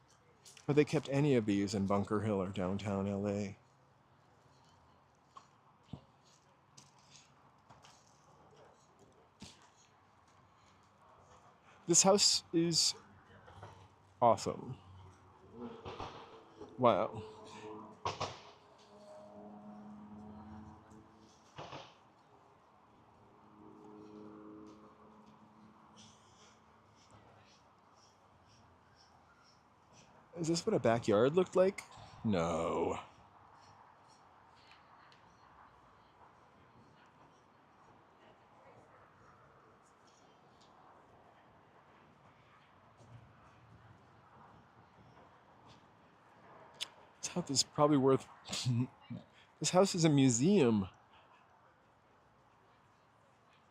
or they kept any of these in Bunker Hill or downtown LA. This house is awesome. Wow. Is this what a backyard looked like? No. This house is probably worth. This house is a museum.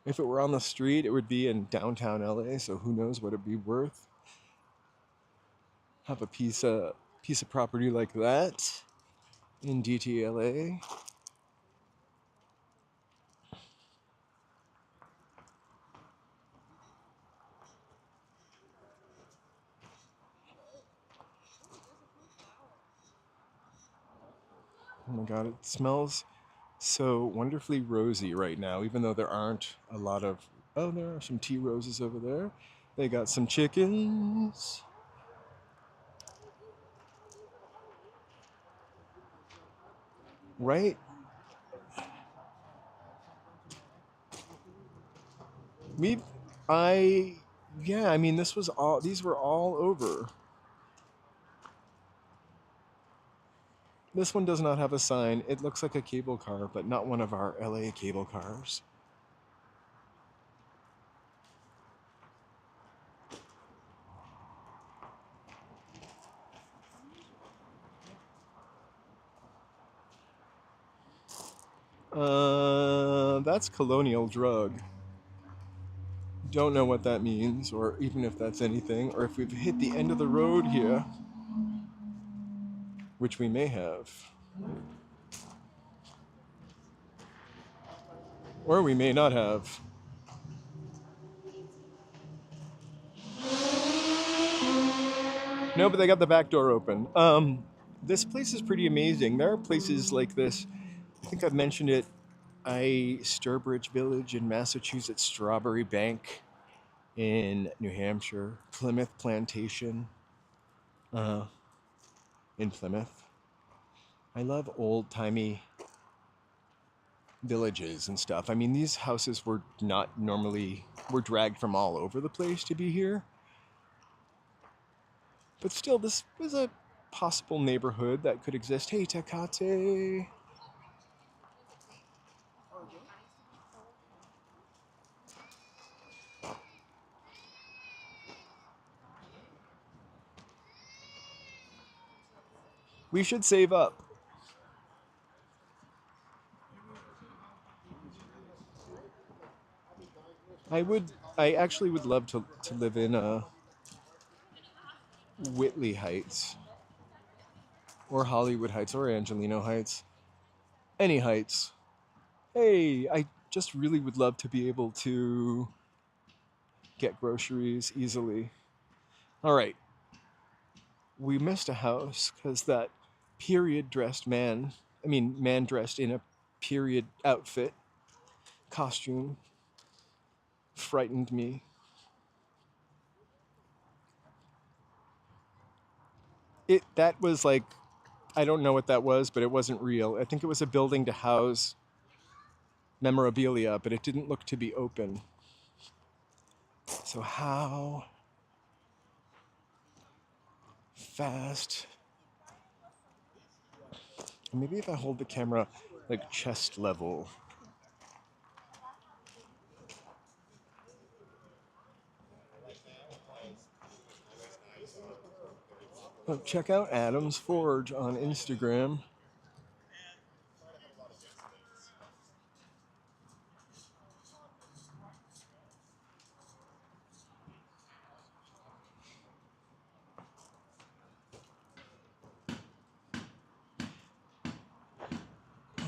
If it were on the street, it would be in downtown LA, so who knows what it'd be worth. Have a piece of property like that in DTLA. Oh my god, it smells so wonderfully rosy right now, even though there aren't a lot of. Oh, there are some tea roses over there. They got some chickens. Right? We've. I. Yeah, I mean, this was all. These were all over. This one does not have a sign. It looks like a cable car, but not one of our LA cable cars. That's colonial drug. Don't know what that means, or even if that's anything, or if we've hit the end of the road here, which we may have. Or we may not have. No, but they got the back door open. This place is pretty amazing. There are places like this. I think I've mentioned it. Sturbridge Village in Massachusetts, Strawberry Bank in New Hampshire, Plymouth Plantation in Plymouth. I love old-timey villages and stuff. I mean, these houses were not normally, were dragged from all over the place to be here. But still, this was a possible neighborhood that could exist. Hey, Tecate. We should save up. I actually would love to live in Whitley Heights or Hollywood Heights or Angelino Heights. Any heights. Hey, I just really would love to be able to get groceries easily. All right. We missed a house because that man dressed in a period outfit, costume, frightened me. That was like, I don't know what that was, but it wasn't real. I think it was a building to house memorabilia, but it didn't look to be open. So how fast? Maybe if I hold the camera like chest level. Oh, check out Adam's Forge on Instagram.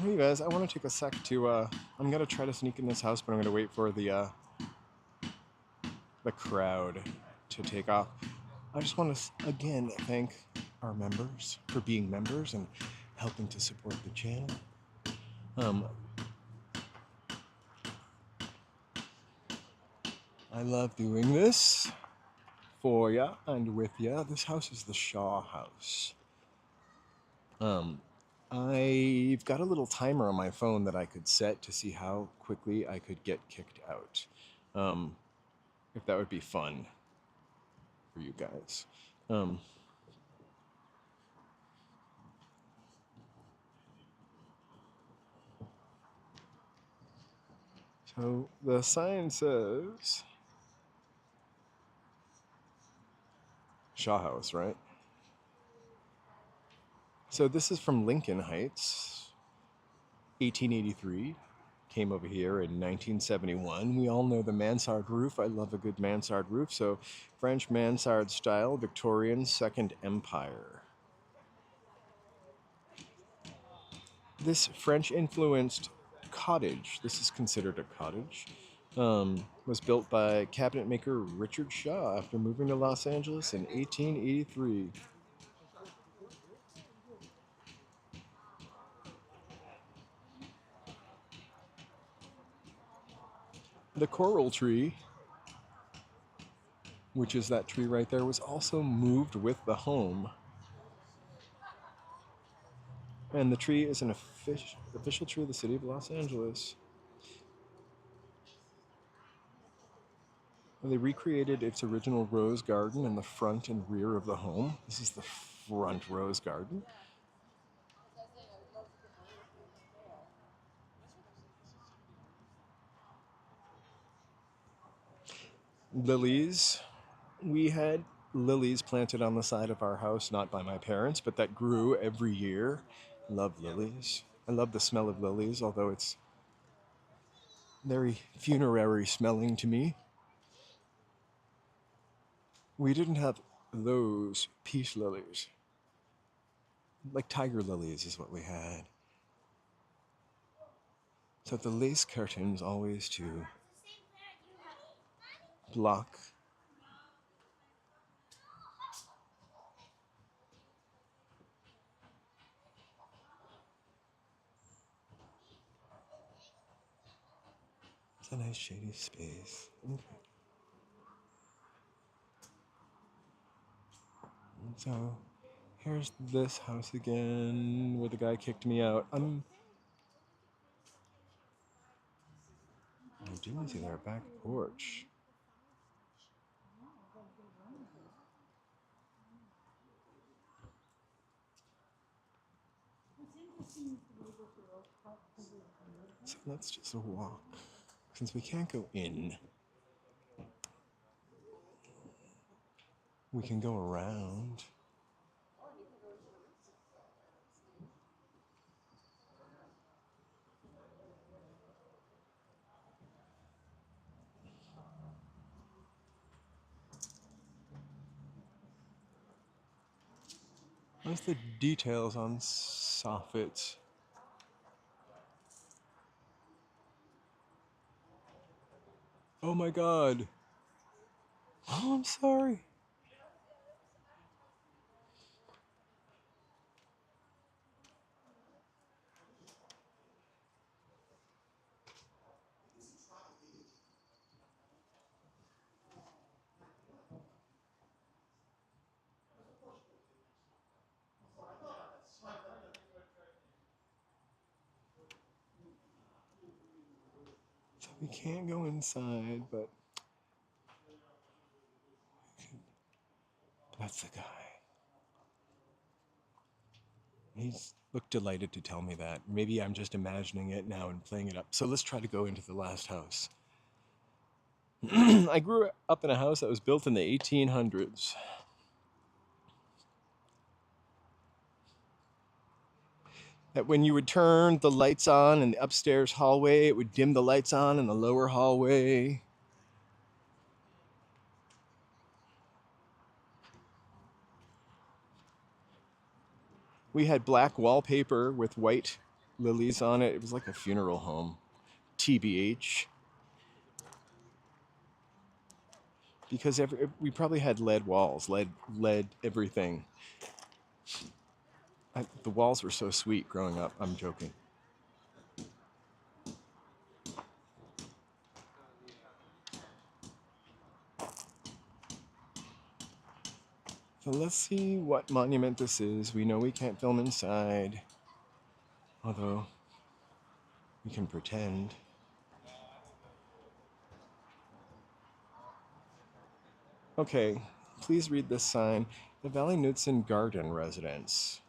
Hey guys, I want to take a sec to, I'm going to try to sneak in this house, but I'm going to wait for the crowd to take off. I just want to, again, thank our members for being members and helping to support the channel. I love doing this for ya and with ya. This house is the Shaw house. I've got a little timer on my phone that I could set to see how quickly I could get kicked out. If that would be fun for you guys. So the sign says Shaw House, right? So this is from Lincoln Heights, 1883. Came over here in 1971. We all know the mansard roof. I love a good mansard roof. So French mansard style, Victorian, Second Empire. This French-influenced cottage, this is considered a cottage, was built by cabinet maker Richard Shaw after moving to Los Angeles in 1883. The coral tree, which is that tree right there, was also moved with the home. And the tree is an official tree of the city of Los Angeles. They recreated its original rose garden in the front and rear of the home. This is the front rose garden. Lilies. We had lilies planted on the side of our house, not by my parents, but that grew every year. Love lilies. I love the smell of lilies, although it's very funerary smelling to me. We didn't have those peace lilies. Like tiger lilies is what we had. So the lace curtains always to block it's a nice shady space. Okay. So here's this house again where the guy kicked me out. I didn't see their back porch. So let's just walk. Since we can't go in, we can go around. What's the details on soffits? Oh my god. Oh, I'm sorry. So we can't go inside, but that's the guy. He's looked delighted to tell me that. Maybe I'm just imagining it now and playing it up. So let's try to go into the last house. I grew up in a house that was built in the 1800s. That when you would turn the lights on in the upstairs hallway, it would dim the lights on in the lower hallway. We had black wallpaper with white lilies on it. It was like a funeral home. TBH. Because we probably had lead walls, lead everything. The walls were so sweet growing up. I'm joking. So let's see what monument this is. We know we can't film inside, although we can pretend. Okay, please read this sign. The Valley Knudsen Garden Residence.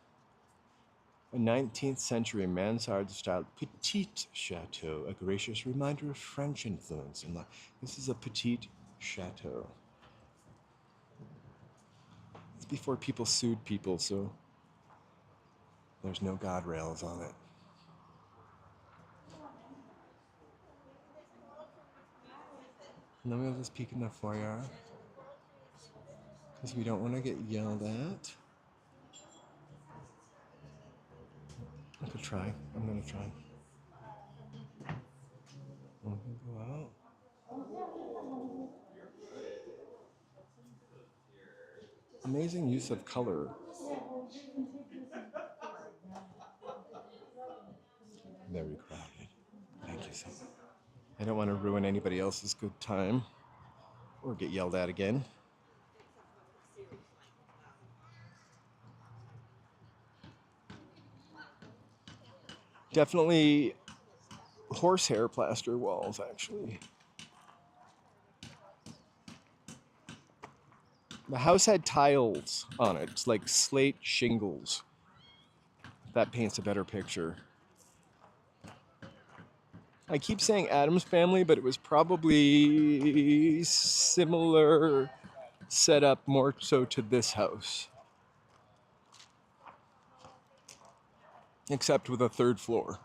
A 19th century mansard-style petite chateau, a gracious reminder of French influence in life. This is a petite chateau. It's before people sued people, so there's no guardrails on it. And then we'll just peek in the foyer, because we don't want to get yelled at. I could try. I'm going to try. We can go out. Amazing use of color. Very crowded. Thank you so much. I don't want to ruin anybody else's good time or get yelled at again. Definitely horsehair plaster walls, actually. The house had tiles on it. It's like slate shingles. That paints a better picture. I keep saying Addams Family, but it was probably similar setup, more so to this house. Except with a third floor.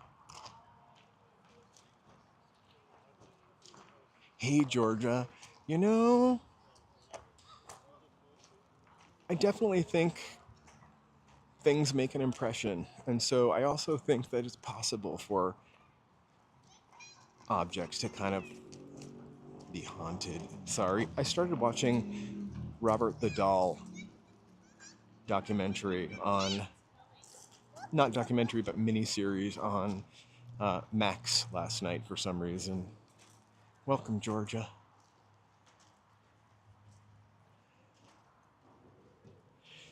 Hey, Georgia, you know, I definitely think things make an impression. And so I also think that it's possible for objects to kind of be haunted. Sorry, I started watching Robert the Doll documentary on, not documentary, but mini-series on Max last night for some reason. Welcome, Georgia.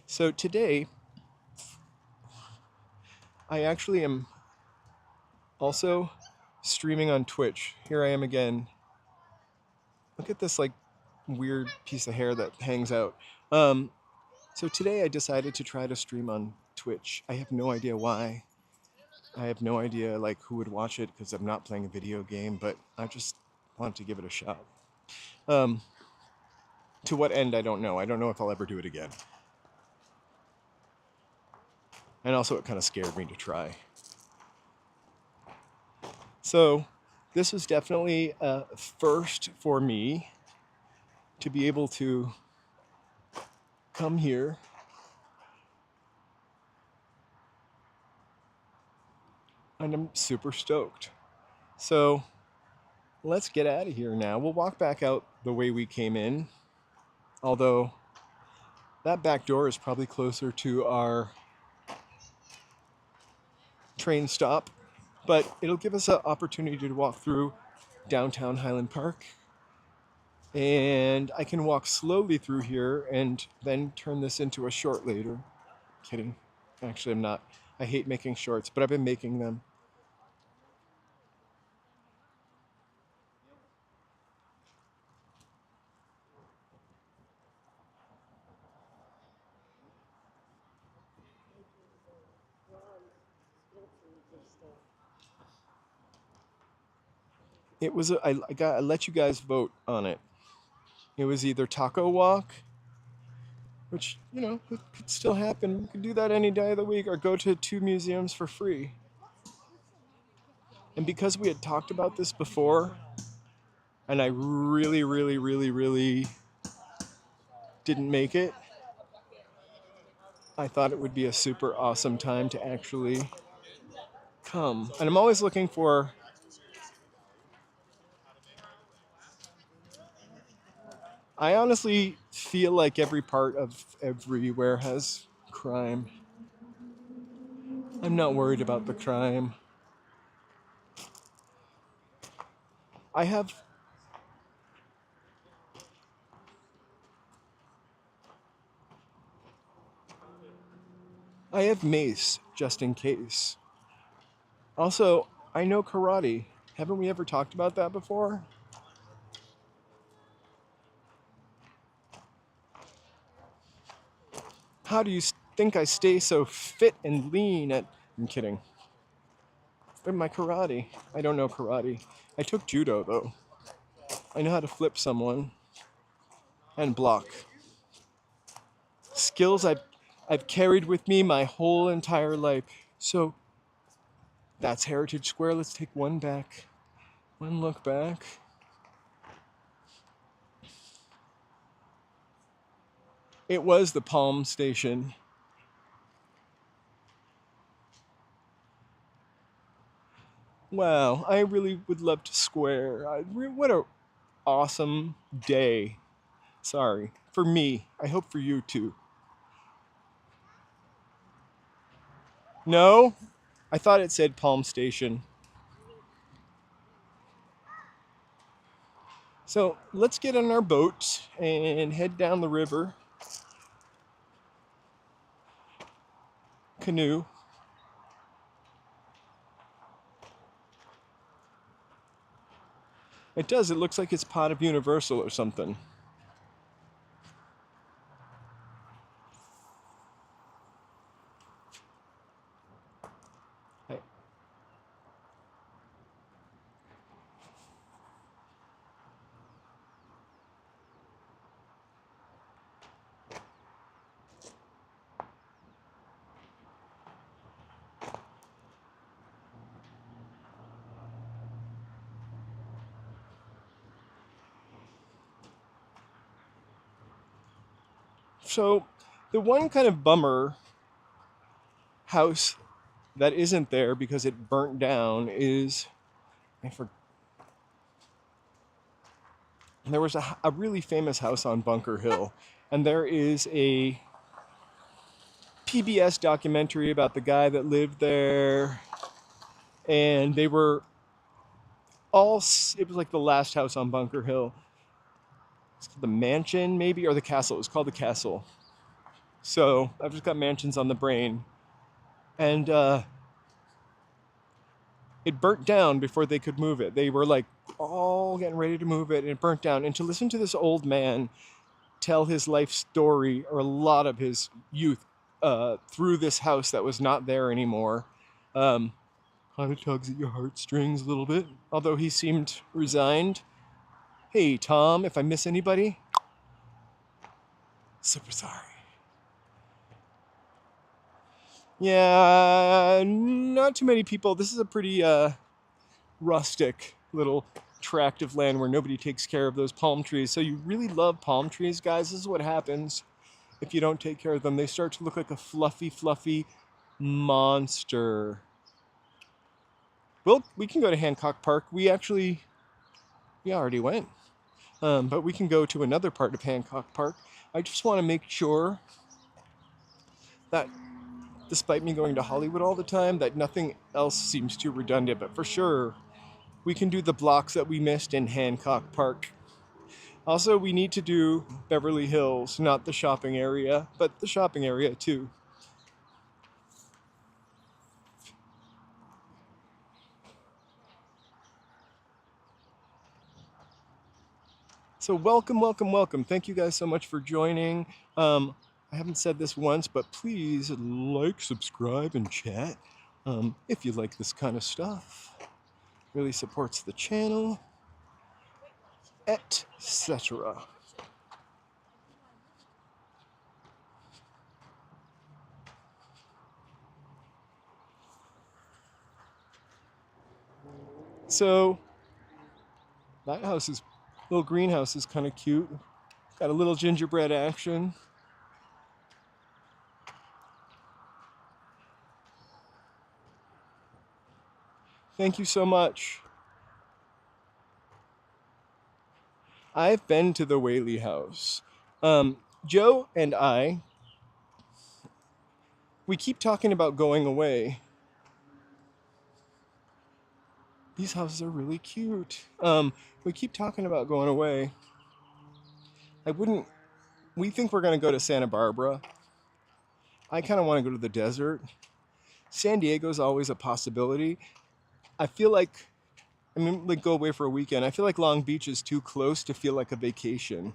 So today, I actually am also streaming on Twitch. Here I am again. Look at this like weird piece of hair that hangs out. So today I decided to try to stream on Twitch. I have no idea why. I have no idea like who would watch it because I'm not playing a video game, but I just wanted to give it a shot. To what end, I don't know. I don't know if I'll ever do it again. And also it kind of scared me to try. So this is definitely a first for me to be able to come here and I'm super stoked. So let's get out of here now. We'll walk back out the way we came in, although that back door is probably closer to our train stop, but it'll give us an opportunity to walk through downtown Highland Park. And I can walk slowly through here and then turn this into a short later. Kidding. Actually, I'm not. I hate making shorts, but I've been making them. It was I let you guys vote on it. It was either Taco Walk, which, you know, could still happen. You could do that any day of the week, or go to 2 museums for free. And because we had talked about this before, and I really, really, really, really didn't make it, I thought it would be a super awesome time to actually come. And I'm always looking for I honestly feel like every part of everywhere has crime. I'm not worried about the crime. I have mace just in case. Also, I know karate. Haven't we ever talked about that before? How do you think I stay so fit and lean at I'm kidding. But my karate. I don't know karate. I took judo though. I know how to flip someone and block. Skills I've carried with me my whole entire life. So that's Heritage Square. Let's take one back. One look back. It was the Palm Station. Wow, I really would love to square. What a awesome day. Sorry, for me. I hope for you too. No? I thought it said Palm Station. So let's get on our boat and head down the river. Canoe. It does, it looks like it's part of Universal or something. Hey. So the one kind of bummer house that isn't there because it burnt down is, there was a really famous house on Bunker Hill, and there is a PBS documentary about the guy that lived there, and they were all, it was like the last house on Bunker Hill. It's called the mansion maybe, or the castle. It was called the castle. So I've just got mansions on the brain. And it burnt down before they could move it. They were like all getting ready to move it, and it burnt down. And to listen to this old man tell his life story, or a lot of his youth, through this house that was not there anymore, kind of tugs at your heartstrings a little bit. Although he seemed resigned. Hey, Tom, if I miss anybody, super sorry. Yeah, not too many people. This is a pretty rustic little tract of land where nobody takes care of those palm trees. So you really love palm trees, guys. This is what happens if you don't take care of them. They start to look like a fluffy, fluffy monster. Well, we can go to Hancock Park. We already went. But we can go to another part of Hancock Park. I just want to make sure that, despite me going to Hollywood all the time, that nothing else seems too redundant. But for sure, we can do the blocks that we missed in Hancock Park. Also, we need to do Beverly Hills, not the shopping area, but the shopping area too. So welcome, welcome, welcome. Thank you guys so much for joining. I haven't said this once, but please like, subscribe, and chat if you like this kind of stuff. Really supports the channel, etc. So that little greenhouse is kind of cute. Got a little gingerbread action. Thank you so much. I've been to the Whaley House. Joe and I, we keep talking about going away. These houses are really cute. We keep talking about going away. We think we're going to go to Santa Barbara. I kind of want to go to the desert. San Diego's always a possibility. I feel like, go away for a weekend. I feel like Long Beach is too close to feel like a vacation.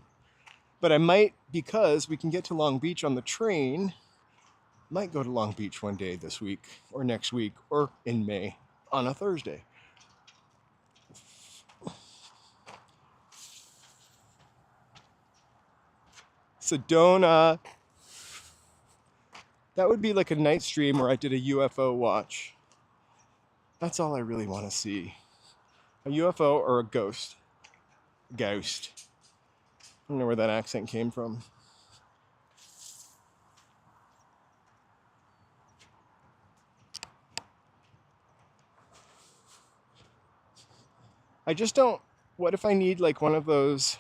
But I might, because we can get to Long Beach on the train Might go to Long Beach one day this week or next week or in May on a Thursday. Sedona. That would be like a night stream where I did a UFO watch. That's all I really want to see. A UFO or a ghost. Ghost. I don't know where that accent came from. I just don't. What if I need like one of those?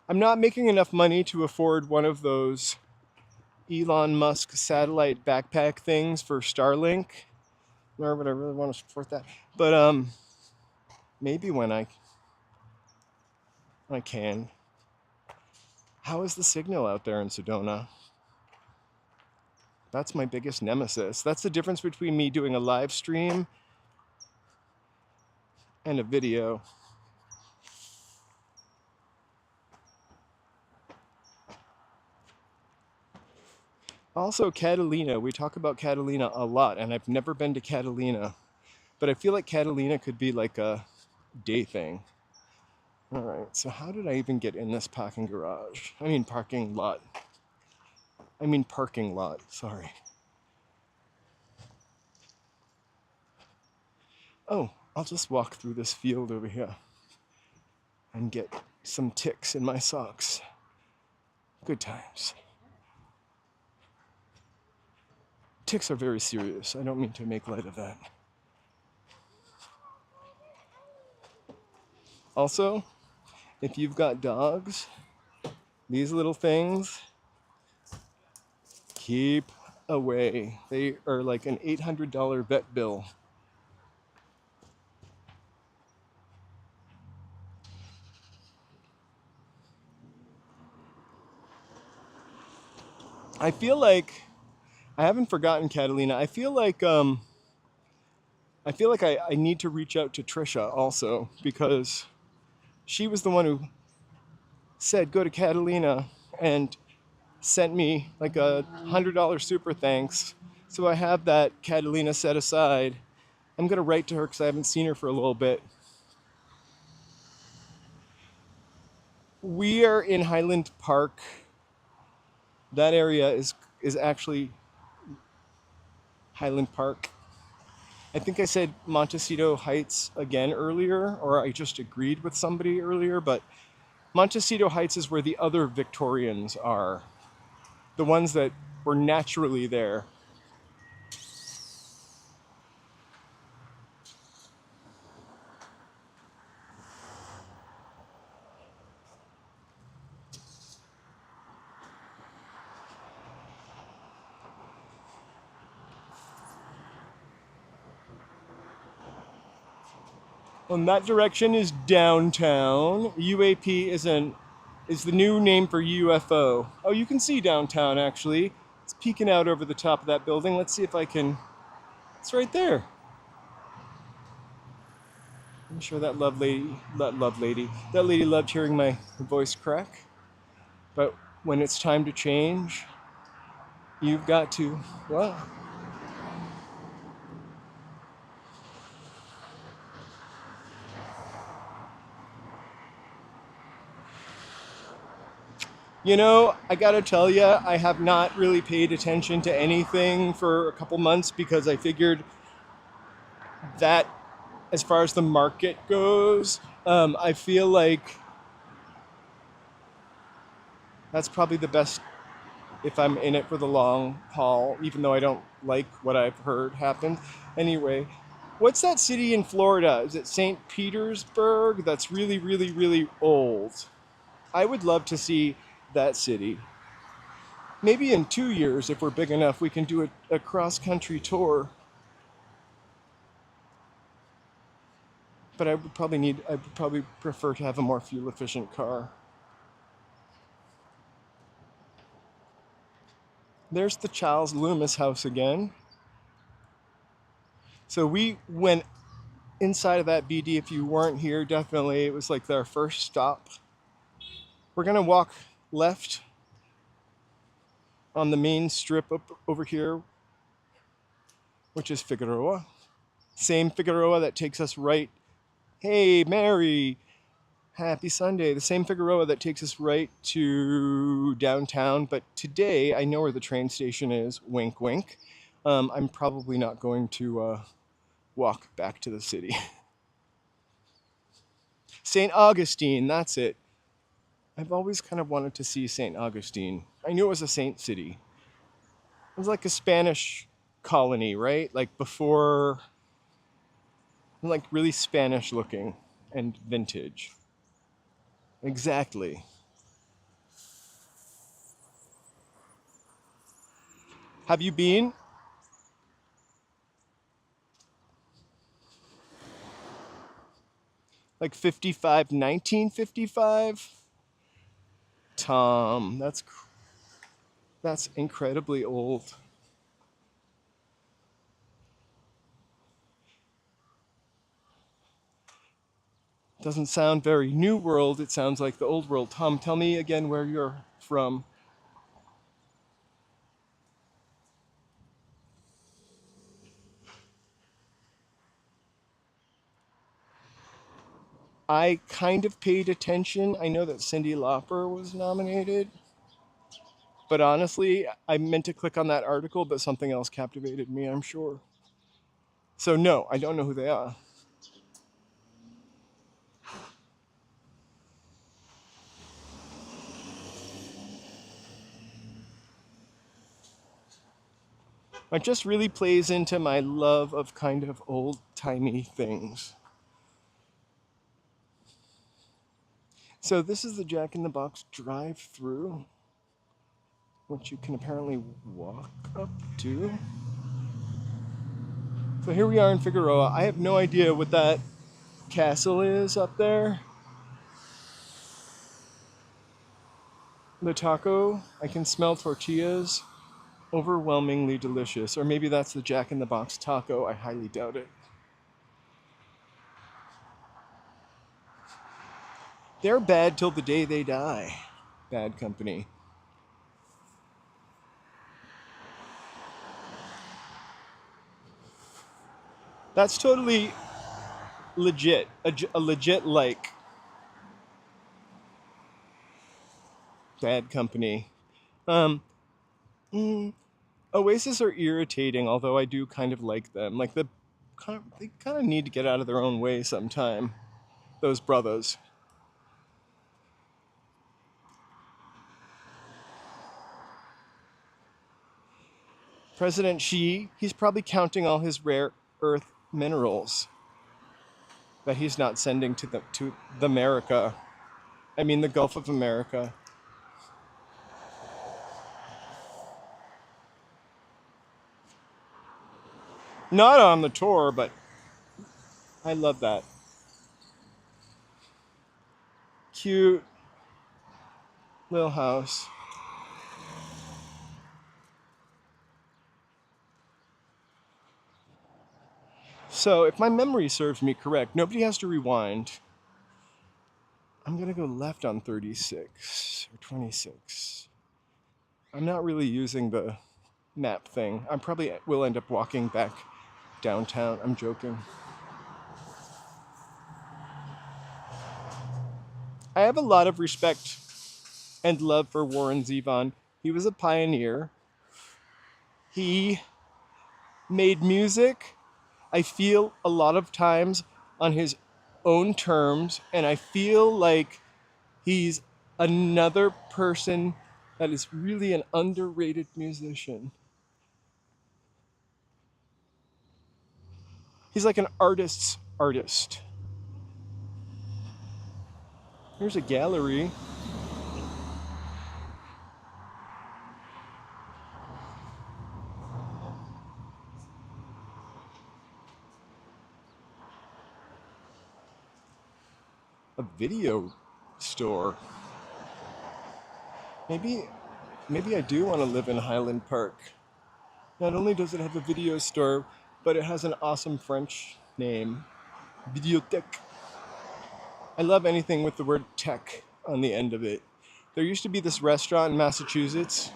I'm not making enough money to afford one of those Elon Musk satellite backpack things for Starlink. Nor would I really want to support that. But maybe when I can. How is the signal out there in Sedona? That's my biggest nemesis. That's the difference between me doing a live stream and a video. Also, Catalina. We talk about Catalina a lot, and I've never been to Catalina. But I feel like Catalina could be like a day thing. All right, so how did I even get in this parking garage? I mean parking lot. Parking lot, sorry. Oh, I'll just walk through this field over here and get some ticks in my socks. Good times. Ticks are very serious. I don't mean to make light of that. Also, if you've got dogs, these little things, keep away. They are like an $800 vet bill. I feel like I haven't forgotten Catalina. I feel like I need to reach out to Trisha also because she was the one who said go to Catalina and sent me like a $100 super thanks. So I have that Catalina set aside. I'm gonna write to her because I haven't seen her for a little bit. We are in Highland Park. That area is actually Highland Park. I think I said Montecito Heights again earlier, or I just agreed with somebody earlier, but Montecito Heights is where the other Victorians are. The ones that were naturally there. And that direction is downtown. UAP is the new name for UFO. Oh, you can see downtown actually. It's peeking out over the top of that building. Let's see if I can. It's right there. I'm sure that lady loved hearing my voice crack. But when it's time to change, you've got to, well, you know, I gotta tell you, I have not really paid attention to anything for a couple months because I figured that as far as the market goes, I feel like that's probably the best if I'm in it for the long haul, even though I don't like what I've heard happened. Anyway, what's that city in Florida? Is it St. Petersburg? That's really, really, really old. I would love to see that city. Maybe in 2 years, if we're big enough, we can do a cross-country tour. But I would probably prefer to have a more fuel-efficient car. There's the Charles Lummis house again. So we went inside of that BD. If you weren't here, definitely, it was like our first stop. We're gonna walk left on the main strip up over here, which is Figueroa. Same Figueroa that takes us right. Hey, Mary, happy Sunday. The same Figueroa that takes us right to downtown. But today, I know where the train station is. Wink, wink. I'm probably not going to walk back to the city. St. Augustine, that's it. I've always kind of wanted to see St. Augustine. I knew it was a saint city. It was like a Spanish colony, right? Like before, like really Spanish looking and vintage. Exactly. Have you been? Like 55, 1955? Tom, that's incredibly old. Doesn't sound very new world, it sounds like the old world. Tom, tell me again where you're from. I kind of paid attention. I know that Cyndi Lauper was nominated. But honestly, I meant to click on that article, but something else captivated me, I'm sure. So no, I don't know who they are. It just really plays into my love of kind of old-timey things. So this is the Jack in the Box drive-through, which you can apparently walk up to. So here we are in Figueroa. I have no idea what that castle is up there. The taco, I can smell tortillas. Overwhelmingly delicious. Or maybe that's the Jack in the Box taco. I highly doubt it. They're bad till the day they die. Bad company. That's totally legit. A legit like. Bad company. Um, Oasis are irritating, although I do kind of like them. Like they kind of need to get out of their own way sometime. Those brothers. President Xi, he's probably counting all his rare earth minerals that he's not sending to the America. I mean the Gulf of America. Not on the tour, but I love that. Cute little house. So, if my memory serves me correct, nobody has to rewind. I'm gonna go left on 36 or 26. I'm not really using the map thing. I probably will end up walking back downtown. I'm joking. I have a lot of respect and love for Warren Zevon. He was a pioneer. He made music, I feel, a lot of times on his own terms, and I feel like he's another person that is really an underrated musician. He's like an artist's artist. Here's a gallery. A video store. Maybe I do want to live in Highland Park. Not only does it have a video store, but it has an awesome French name, Videothèque. I love anything with the word tech on the end of it. There used to be this restaurant in Massachusetts.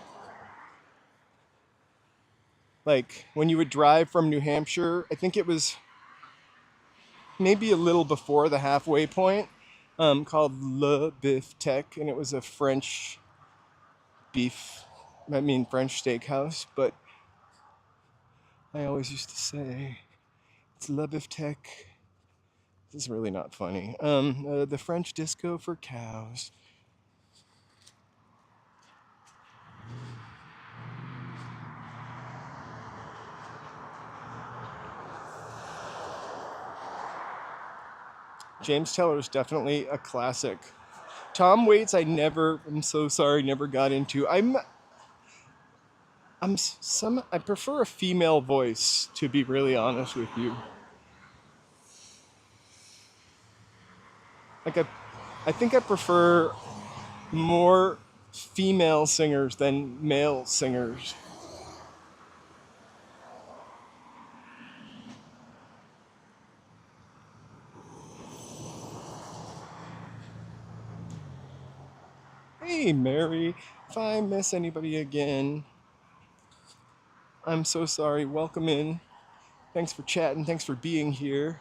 like when you would drive from New Hampshire. I think it was maybe a little before the halfway point, called Le Bif Tech, and it was a French beef, French steakhouse. But I always used to say it's Le Bif Tech. This is really not funny. The French disco for cows. James Taylor is definitely a classic. Tom Waits, I'm so sorry, never got into. I prefer a female voice, to be really honest with you. Like I think I prefer more female singers than male singers. Hey, Mary, if I miss anybody again, I'm so sorry. Welcome in. Thanks for chatting. Thanks for being here.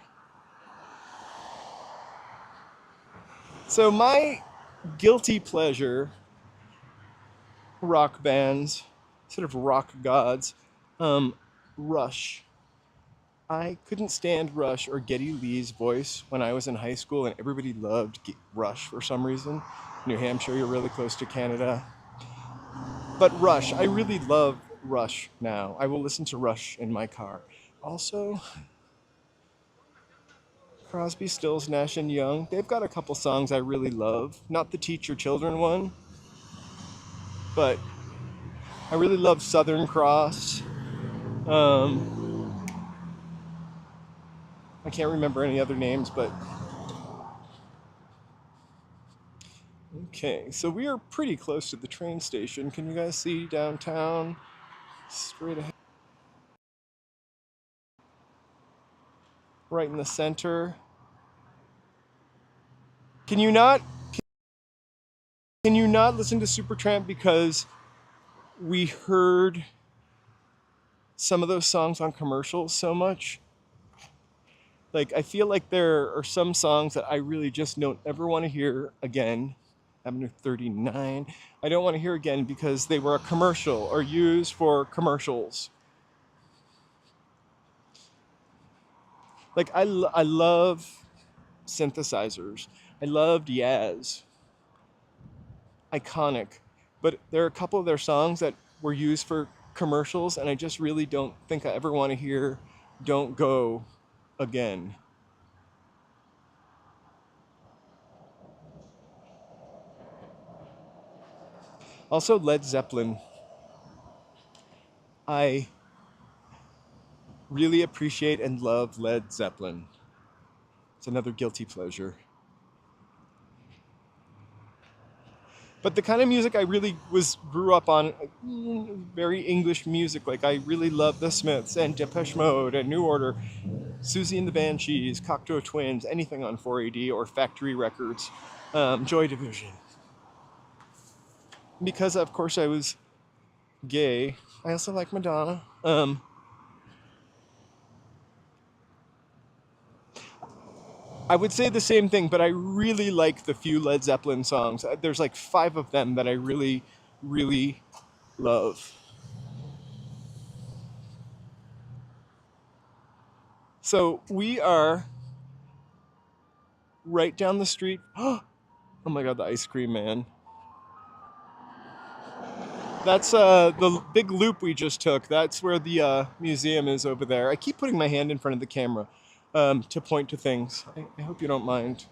So, my guilty pleasure rock bands, sort of rock gods, um, Rush. I couldn't stand Rush or Geddy Lee's voice when I was in high school, and everybody loved Rush for some reason. New Hampshire, you're really close to Canada. But Rush, I really love Rush now. I will listen to Rush in my car. Also, Crosby, Stills, Nash and Young. They've got a couple songs I really love. Not the Teach Your Children one, but I really love Southern Cross. Um, I can't remember any other names, but okay. So we are pretty close to the train station. Can you guys see downtown? Straight ahead, right in the center. Can you not? Can you not listen to Supertramp because we heard some of those songs on commercials so much? Like, I feel like there are some songs that I really just don't ever want to hear again. Avenue 39. I don't want to hear again because they were a commercial or used for commercials. Like, I love synthesizers. I loved Yaz. Iconic. But there are a couple of their songs that were used for commercials, and I just really don't think I ever want to hear Don't Go again. Also, Led Zeppelin. I really appreciate and love Led Zeppelin. It's another guilty pleasure. But the kind of music I really grew up on, very English music. Like I really love the Smiths and Depeche Mode and New Order, Susie and the Banshees, Cocteau Twins, anything on 4AD or Factory Records, Joy Division. Because of course I was gay, I also like Madonna. I would say the same thing, but I really like the few Led Zeppelin songs. There's like 5 of them that I really, really love. So we are right down the street. Oh my god, the ice cream man. That's the big loop we just took. That's where the museum is over there. I keep putting my hand in front of the camera to point to things. I hope you don't mind.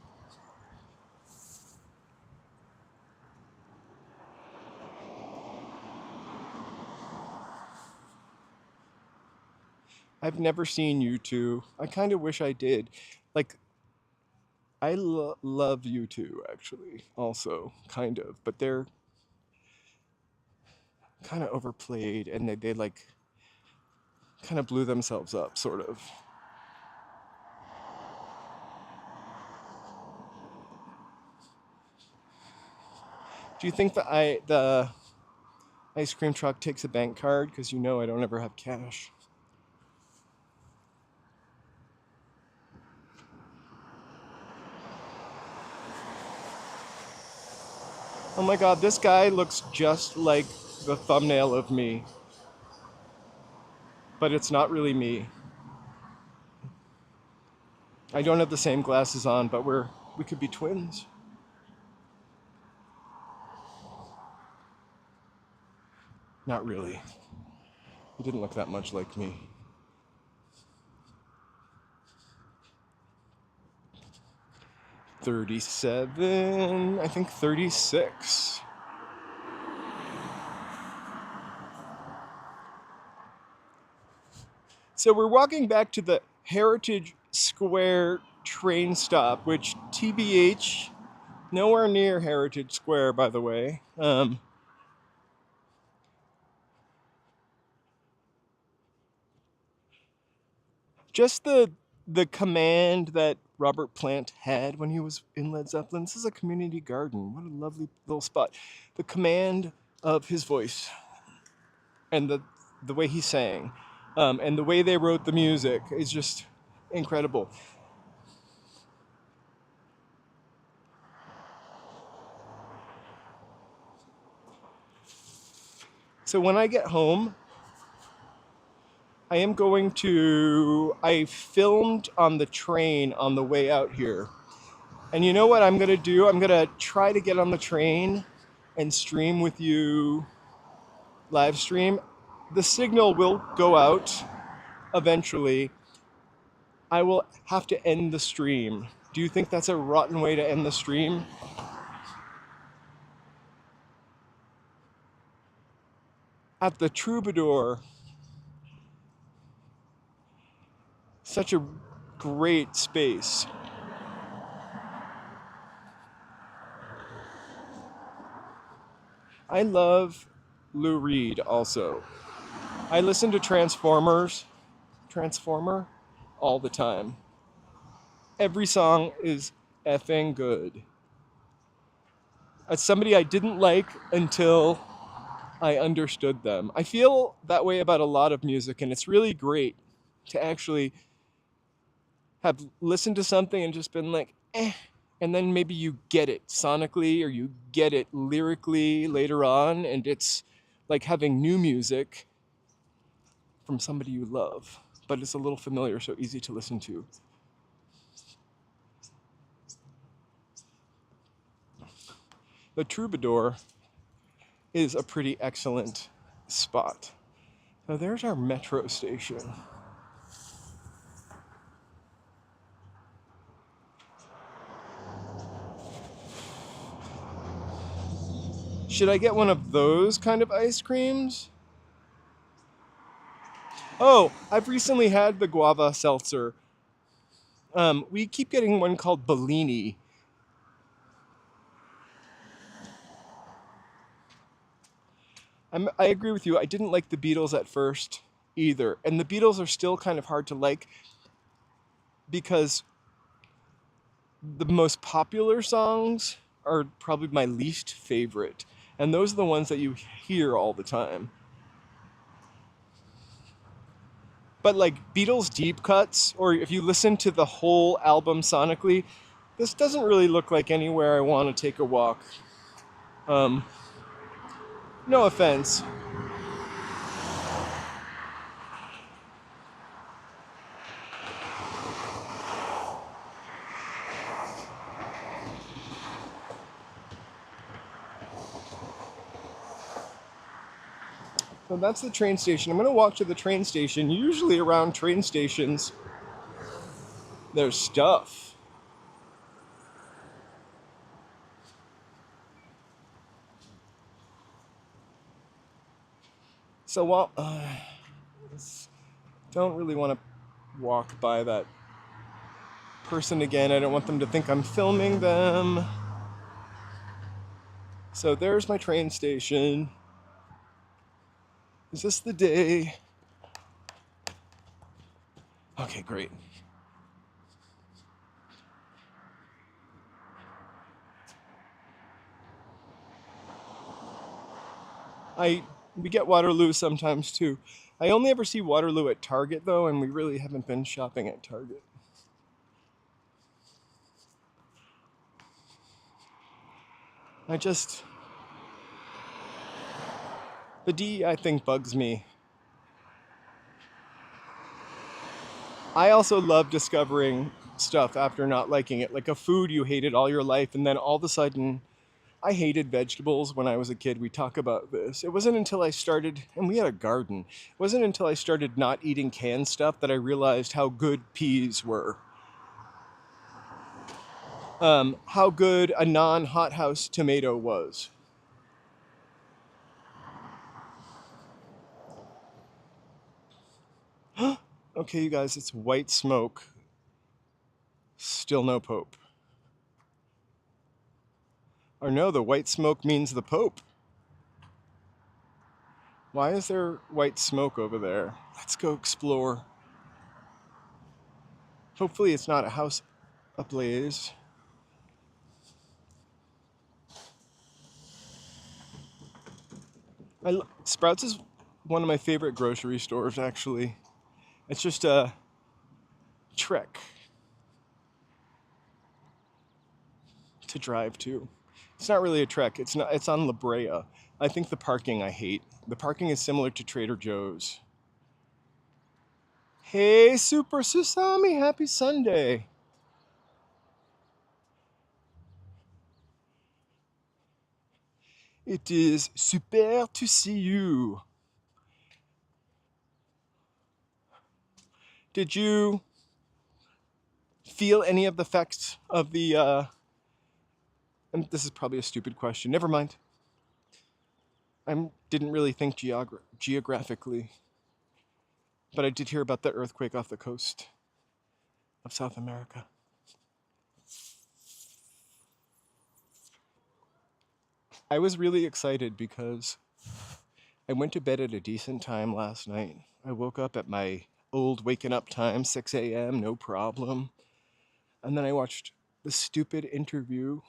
I've never seen you two. I kind of wish I did. Like, I love you two, actually, also, kind of. But they're kind of overplayed and they like kind of blew themselves up, sort of. Do you think that ice cream truck takes a bank card because you know I don't ever have cash. Oh my god, this guy looks just like the thumbnail of me. But it's not really me. I don't have the same glasses on, but we could be twins. Not really. He didn't look that much like me. 37, I think 36. So we're walking back to the Heritage Square train stop, which TBH, nowhere near Heritage Square, by the way. Just the command that Robert Plant had when he was in Led Zeppelin. This is a community garden. What a lovely little spot. The command of his voice and the way he sang, and the way they wrote the music is just incredible. So when I get home, I filmed on the train on the way out here. And you know what I'm going to do? I'm going to try to get on the train and stream with you, live stream. The signal will go out eventually. I will have to end the stream. Do you think that's a rotten way to end the stream? At the Troubadour. Such a great space. I love Lou Reed also. I listen to Transformer all the time. Every song is effing good. As somebody I didn't like until I understood them. I feel that way about a lot of music, and it's really great to actually have listened to something and just been like, eh, and then maybe you get it sonically or you get it lyrically later on, and it's like having new music from somebody you love, but it's a little familiar, so easy to listen to. The Troubadour is a pretty excellent spot. Now there's our metro station. Should I get one of those kind of ice creams? Oh, I've recently had the guava seltzer. We keep getting one called Bellini. I agree with you. I didn't like the Beatles at first either. And the Beatles are still kind of hard to like because the most popular songs are probably my least favorite. And those are the ones that you hear all the time. But like Beatles deep cuts, or if you listen to the whole album sonically, this doesn't really look like anywhere I want to take a walk. No offense. So that's the train station. I'm going to walk to the train station. Usually around train stations, there's stuff. So while don't really want to walk by that person again. I don't want them to think I'm filming them. So there's my train station. Is this the day? Okay, great. I We get Waterloo sometimes too. I only ever see Waterloo at Target though, and we really haven't been shopping at Target. The DEI thing bugs me. I also love discovering stuff after not liking it, like a food you hated all your life, and then all of a sudden, I hated vegetables when I was a kid. We talk about this. It wasn't until I started, and we had a garden, it wasn't until I started not eating canned stuff that I realized how good peas were. How good a non hothouse tomato was. Okay, you guys, it's white smoke. Still no Pope. Or no, the white smoke means the Pope. Why is there white smoke over there? Let's go explore. Hopefully, it's not a house ablaze. Sprouts is one of my favorite grocery stores, actually. It's just a trek to drive to. It's not really a trek. It's not. It's on La Brea. I think the parking I hate. The parking is similar to Trader Joe's. Hey, Super Susami, happy Sunday. It is super to see you. Did you feel any of the effects of the, and this is probably a stupid question, never mind. I didn't really think geographically, but I did hear about the earthquake off the coast of South America. I was really excited because I went to bed at a decent time last night. I woke up at my old waking up time, 6 a.m., no problem. And then I watched the stupid interview.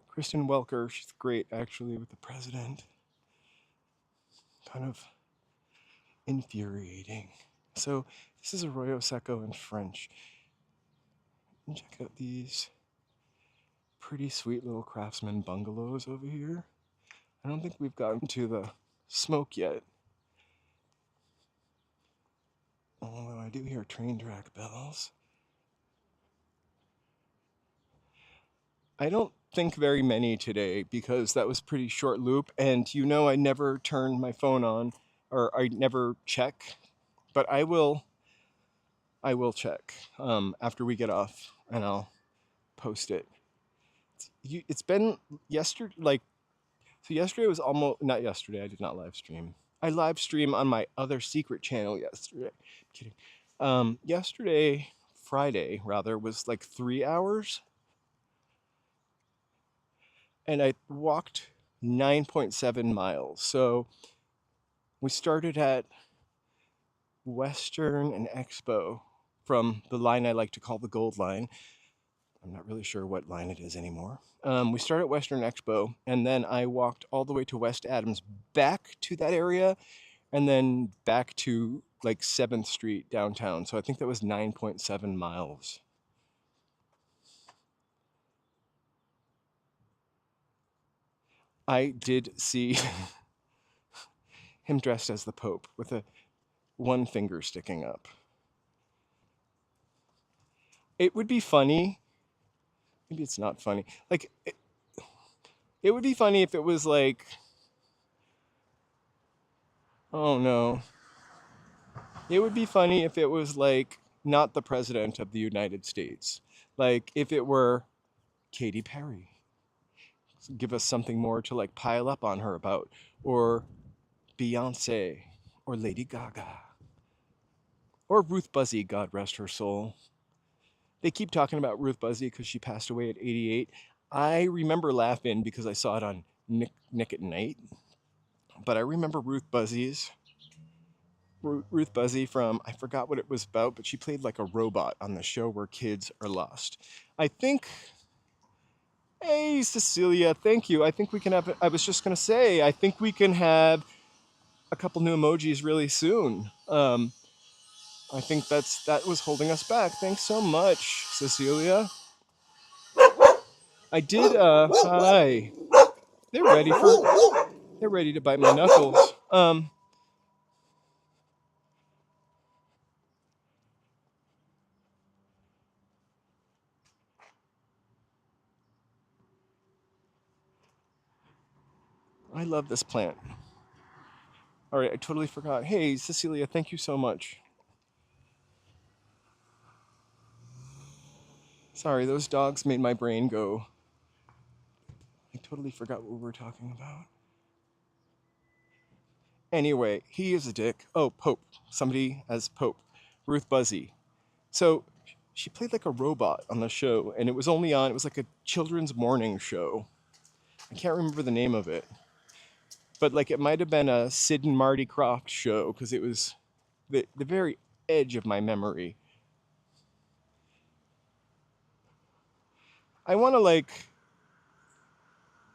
Kristen Welker, she's great actually, with the president. Kind of infuriating. So this is Arroyo Seco in French. And check out these pretty sweet little craftsman bungalows over here. I don't think we've gotten to the smoke yet. Although I do hear train track bells. I don't think very many today because that was pretty short loop, and you know I never turn my phone on, or I never check, but I will check after we get off, and I'll post it. It's been yesterday, so yesterday was almost, not yesterday, I did not live stream. I live stream on my other secret channel yesterday. I'm kidding. Yesterday, Friday rather, was like 3 hours, and I walked 9.7 miles. So we started at Western and Expo from the line I like to call the Gold Line. I'm not really sure what line it is anymore. We started at Western Expo, and then I walked all the way to West Adams, back to that area, and then back to like 7th Street downtown. So I think that was 9.7 miles. I did see him dressed as the Pope with one finger sticking up. It would be funny. Maybe it's not funny. Like, it would be funny if it was like, oh no. It would be funny if it was like not the president of the United States. Like if it were Katy Perry. Give us something more to like pile up on her about. Or Beyonce. Or Lady Gaga. Or Ruth Buzzy, God rest her soul. They keep talking about Ruth Buzzy because she passed away at 88. I remember laughing because I saw it on Nick at Night. But I remember Ruth Buzzy from, I forgot what it was about, but she played like a robot on the show where kids are lost. I think Hey, Cecilia, thank you. I think we can have, I was just going to say, I think we can have a couple new emojis really soon. I think that was holding us back. Thanks so much, Cecilia. I did, hi. They're ready to bite my knuckles. I love this plant. All right, I totally forgot. Hey, Cecilia, thank you so much. Sorry, those dogs made my brain go. I totally forgot what we were talking about. Anyway, he is a dick. Oh, Pope. Somebody as Pope. Ruth Buzzy. So she played like a robot on the show, and it was only on, it was like a children's morning show. I can't remember the name of it. But like it might have been a Sid and Marty Krofft show, because it was the very edge of my memory. I want to like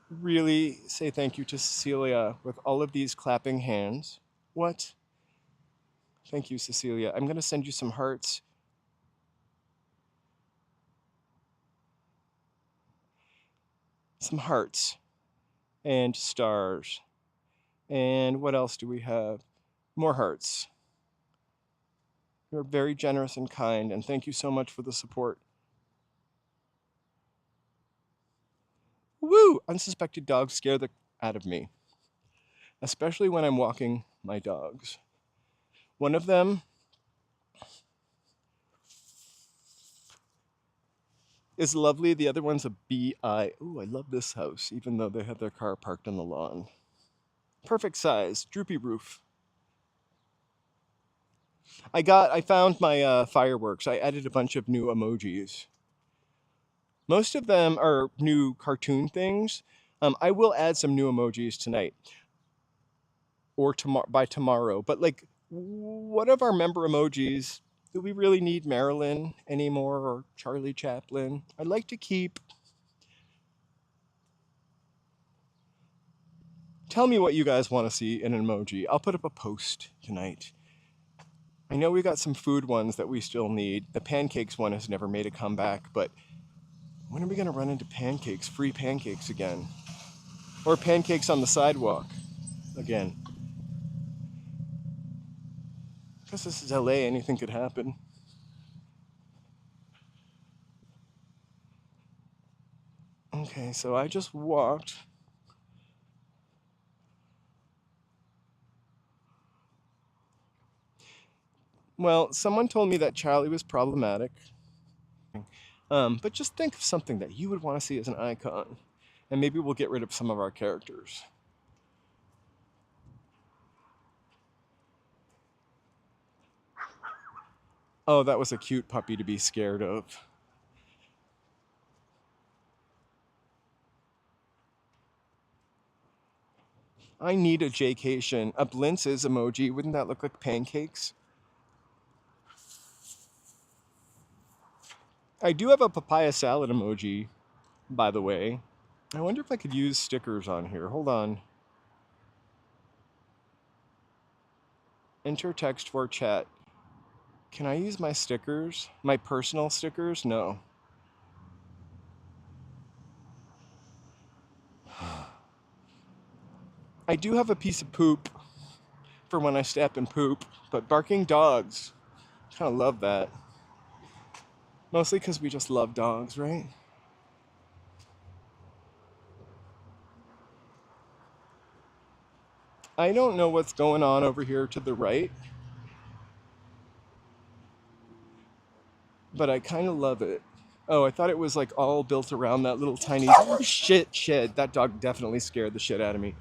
really say thank you to Cecilia with all of these clapping hands. What? Thank you, Cecilia. I'm going to send you some hearts. Some hearts and stars. And what else do we have? More hearts. You're very generous and kind, and thank you so much for the support. Woo! Unsuspected dogs scare the out of me, especially when I'm walking my dogs. One of them is lovely. The other one's a BI. Ooh, I love this house, even though they have their car parked on the lawn. Perfect size, droopy roof. I found my fireworks. I added a bunch of new emojis. Most of them are new cartoon things. I will add some new emojis tonight or by tomorrow. But like, what of our member emojis? Do we really need Marilyn anymore or Charlie Chaplin? I'd like to keep. Tell me what you guys want to see in an emoji. I'll put up a post tonight. I know we got some food ones that we still need. The pancakes one has never made a comeback, but when are we going to run into pancakes, free pancakes again? Or pancakes on the sidewalk again? Because this is LA, anything could happen. Okay, so I just walked. Well, someone told me that Charlie was problematic. But just think of something that you would want to see as an icon. And maybe we'll get rid of some of our characters. Oh, that was a cute puppy to be scared of. I need a Jaycation. A Blintz's emoji. Wouldn't that look like pancakes? I do have a papaya salad emoji, by the way. I wonder if I could use stickers on here. Hold on. Enter text for chat. Can I use my stickers? My personal stickers? No. I do have a piece of poop for when I step and poop, but barking dogs. Kind of love that. Mostly because we just love dogs, right? I don't know what's going on over here to the right, but I kind of love it. Oh, I thought it was like all built around that little tiny shit shed. That dog definitely scared the shit out of me.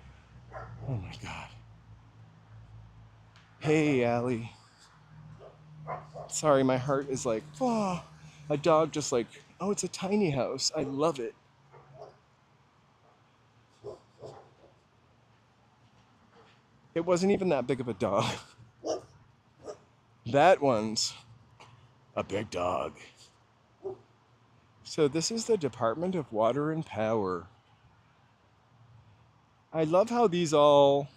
Oh my god. Hey, Allie. Sorry, my heart is like, oh, a dog just like, oh, it's a tiny house. I love it. It wasn't even that big of a dog. That one's a big dog. So this is the Department of Water and Power. I love how these all...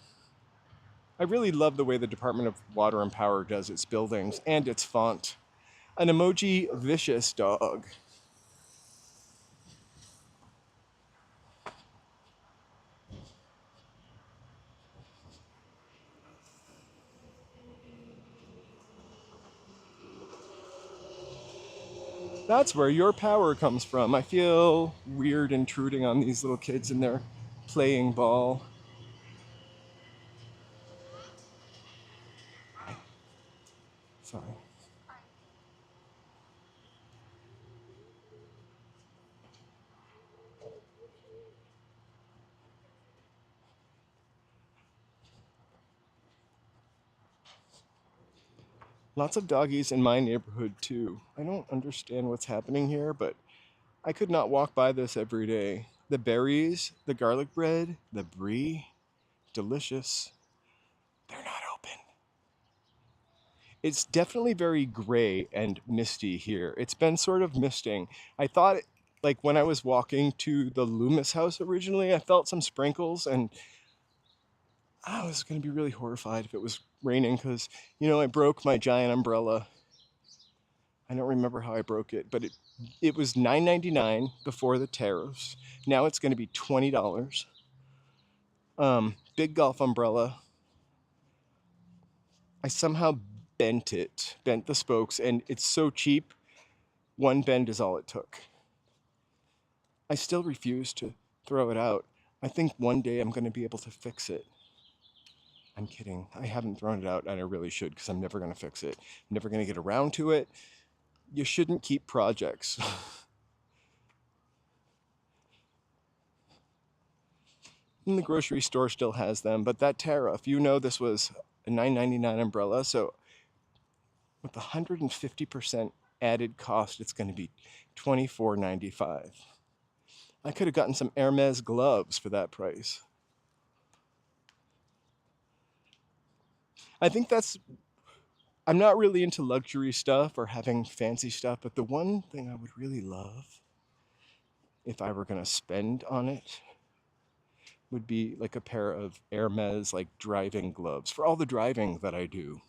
I really love the way the Department of Water and Power does its buildings and its font. An emoji vicious dog. That's where your power comes from. I feel weird intruding on these little kids in their playing ball. Sorry. Lots of doggies in my neighborhood too. I don't understand what's happening here, but I could not walk by this every day. The berries, the garlic bread, the brie, delicious. They're not open. It's definitely very gray and misty here. It's been sort of misting. I thought, like when I was walking to the Lummis house originally, I felt some sprinkles, and I was going to be really horrified if it was raining because, I broke my giant umbrella. I don't remember how I broke it, but it was $9.99 before the tariffs. Now it's going to be $20. Big golf umbrella. I somehow bent the spokes, and it's so cheap. One bend is all it took. I still refuse to throw it out. I think one day I'm going to be able to fix it. I'm kidding. I haven't thrown it out, and I really should because I'm never going to fix it. I'm never going to get around to it. You shouldn't keep projects. And the grocery store still has them, but that tariff, this was a $9.99 umbrella, so with 150% added cost, it's going to be $24.95. I could have gotten some Hermes gloves for that price. I think I'm not really into luxury stuff or having fancy stuff, but the one thing I would really love, if I were going to spend on it, would be like a pair of Hermes like driving gloves for all the driving that I do.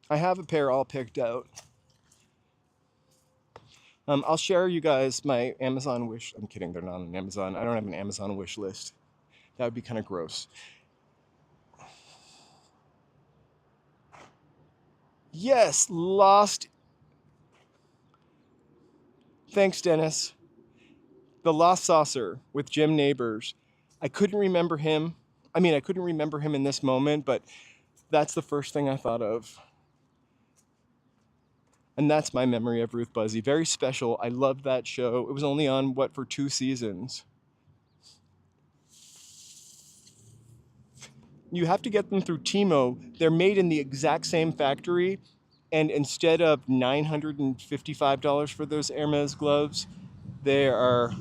I have a pair all picked out. I'll share you guys my Amazon wish. I'm kidding, they're not on Amazon. I don't have an Amazon wish list. That would be kind of gross. Yes, Lost. Thanks, Dennis. The Lost Saucer with Jim Neighbors. I couldn't remember him. I couldn't remember him in this moment, but that's the first thing I thought of. And that's my memory of Ruth Buzzy. Very special. I loved that show. It was only on, for 2 seasons? You have to get them through Timo. They're made in the exact same factory, and instead of $955 for those Hermes gloves, they are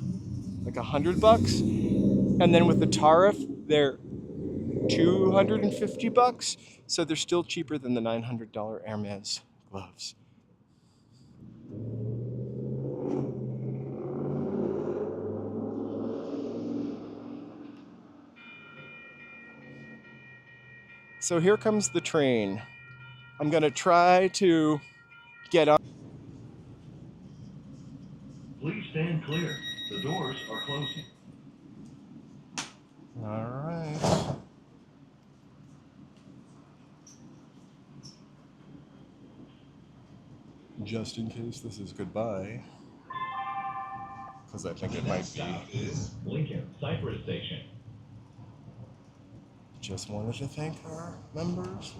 like $100. And then with the tariff, they're $250. So they're still cheaper than the $900 Hermes gloves. So here comes the train. I'm gonna try to get on. Please stand clear. The doors are closing. All right. Just in case this is goodbye, because I think it might be. Lincoln Cypress Station. Just wanted to thank our members.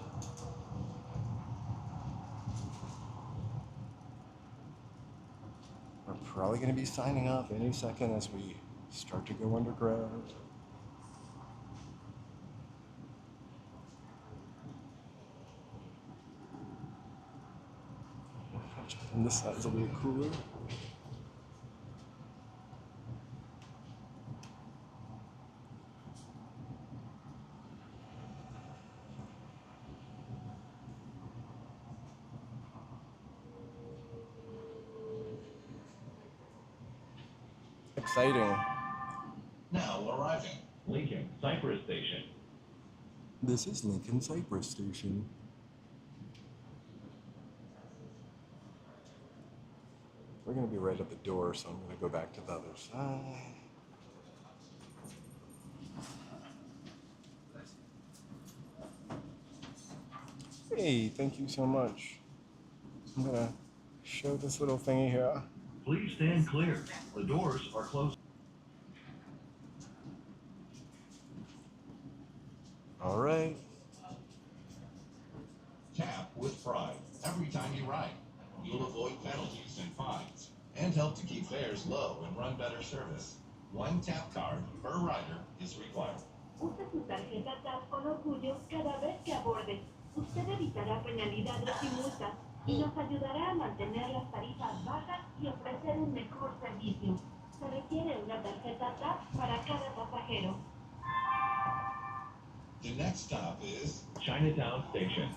We're probably going to be signing off any second as we start to go underground. And this side's a little cooler. exciting. Now arriving. Lincoln Cypress Station. This is Lincoln Cypress Station. We're gonna be right at the door, so I'm gonna go back to the other side. Hey, thank you so much. I'm gonna show this little thingy here. Please stand clear. The doors are closed. All right. Tap with pride every time you ride. You'll avoid penalties and fines and help to keep fares low and run better service. One tap card per rider is required. Usa su tarjeta TAP con orgullo cada vez que aborde. Usted evitará penalidades y multas y nos ayudará a mantener las tarifas bajas y ofrecer un mejor servicio. Se requiere una tarjeta TAP para cada pasajero. The next stop is Chinatown Station.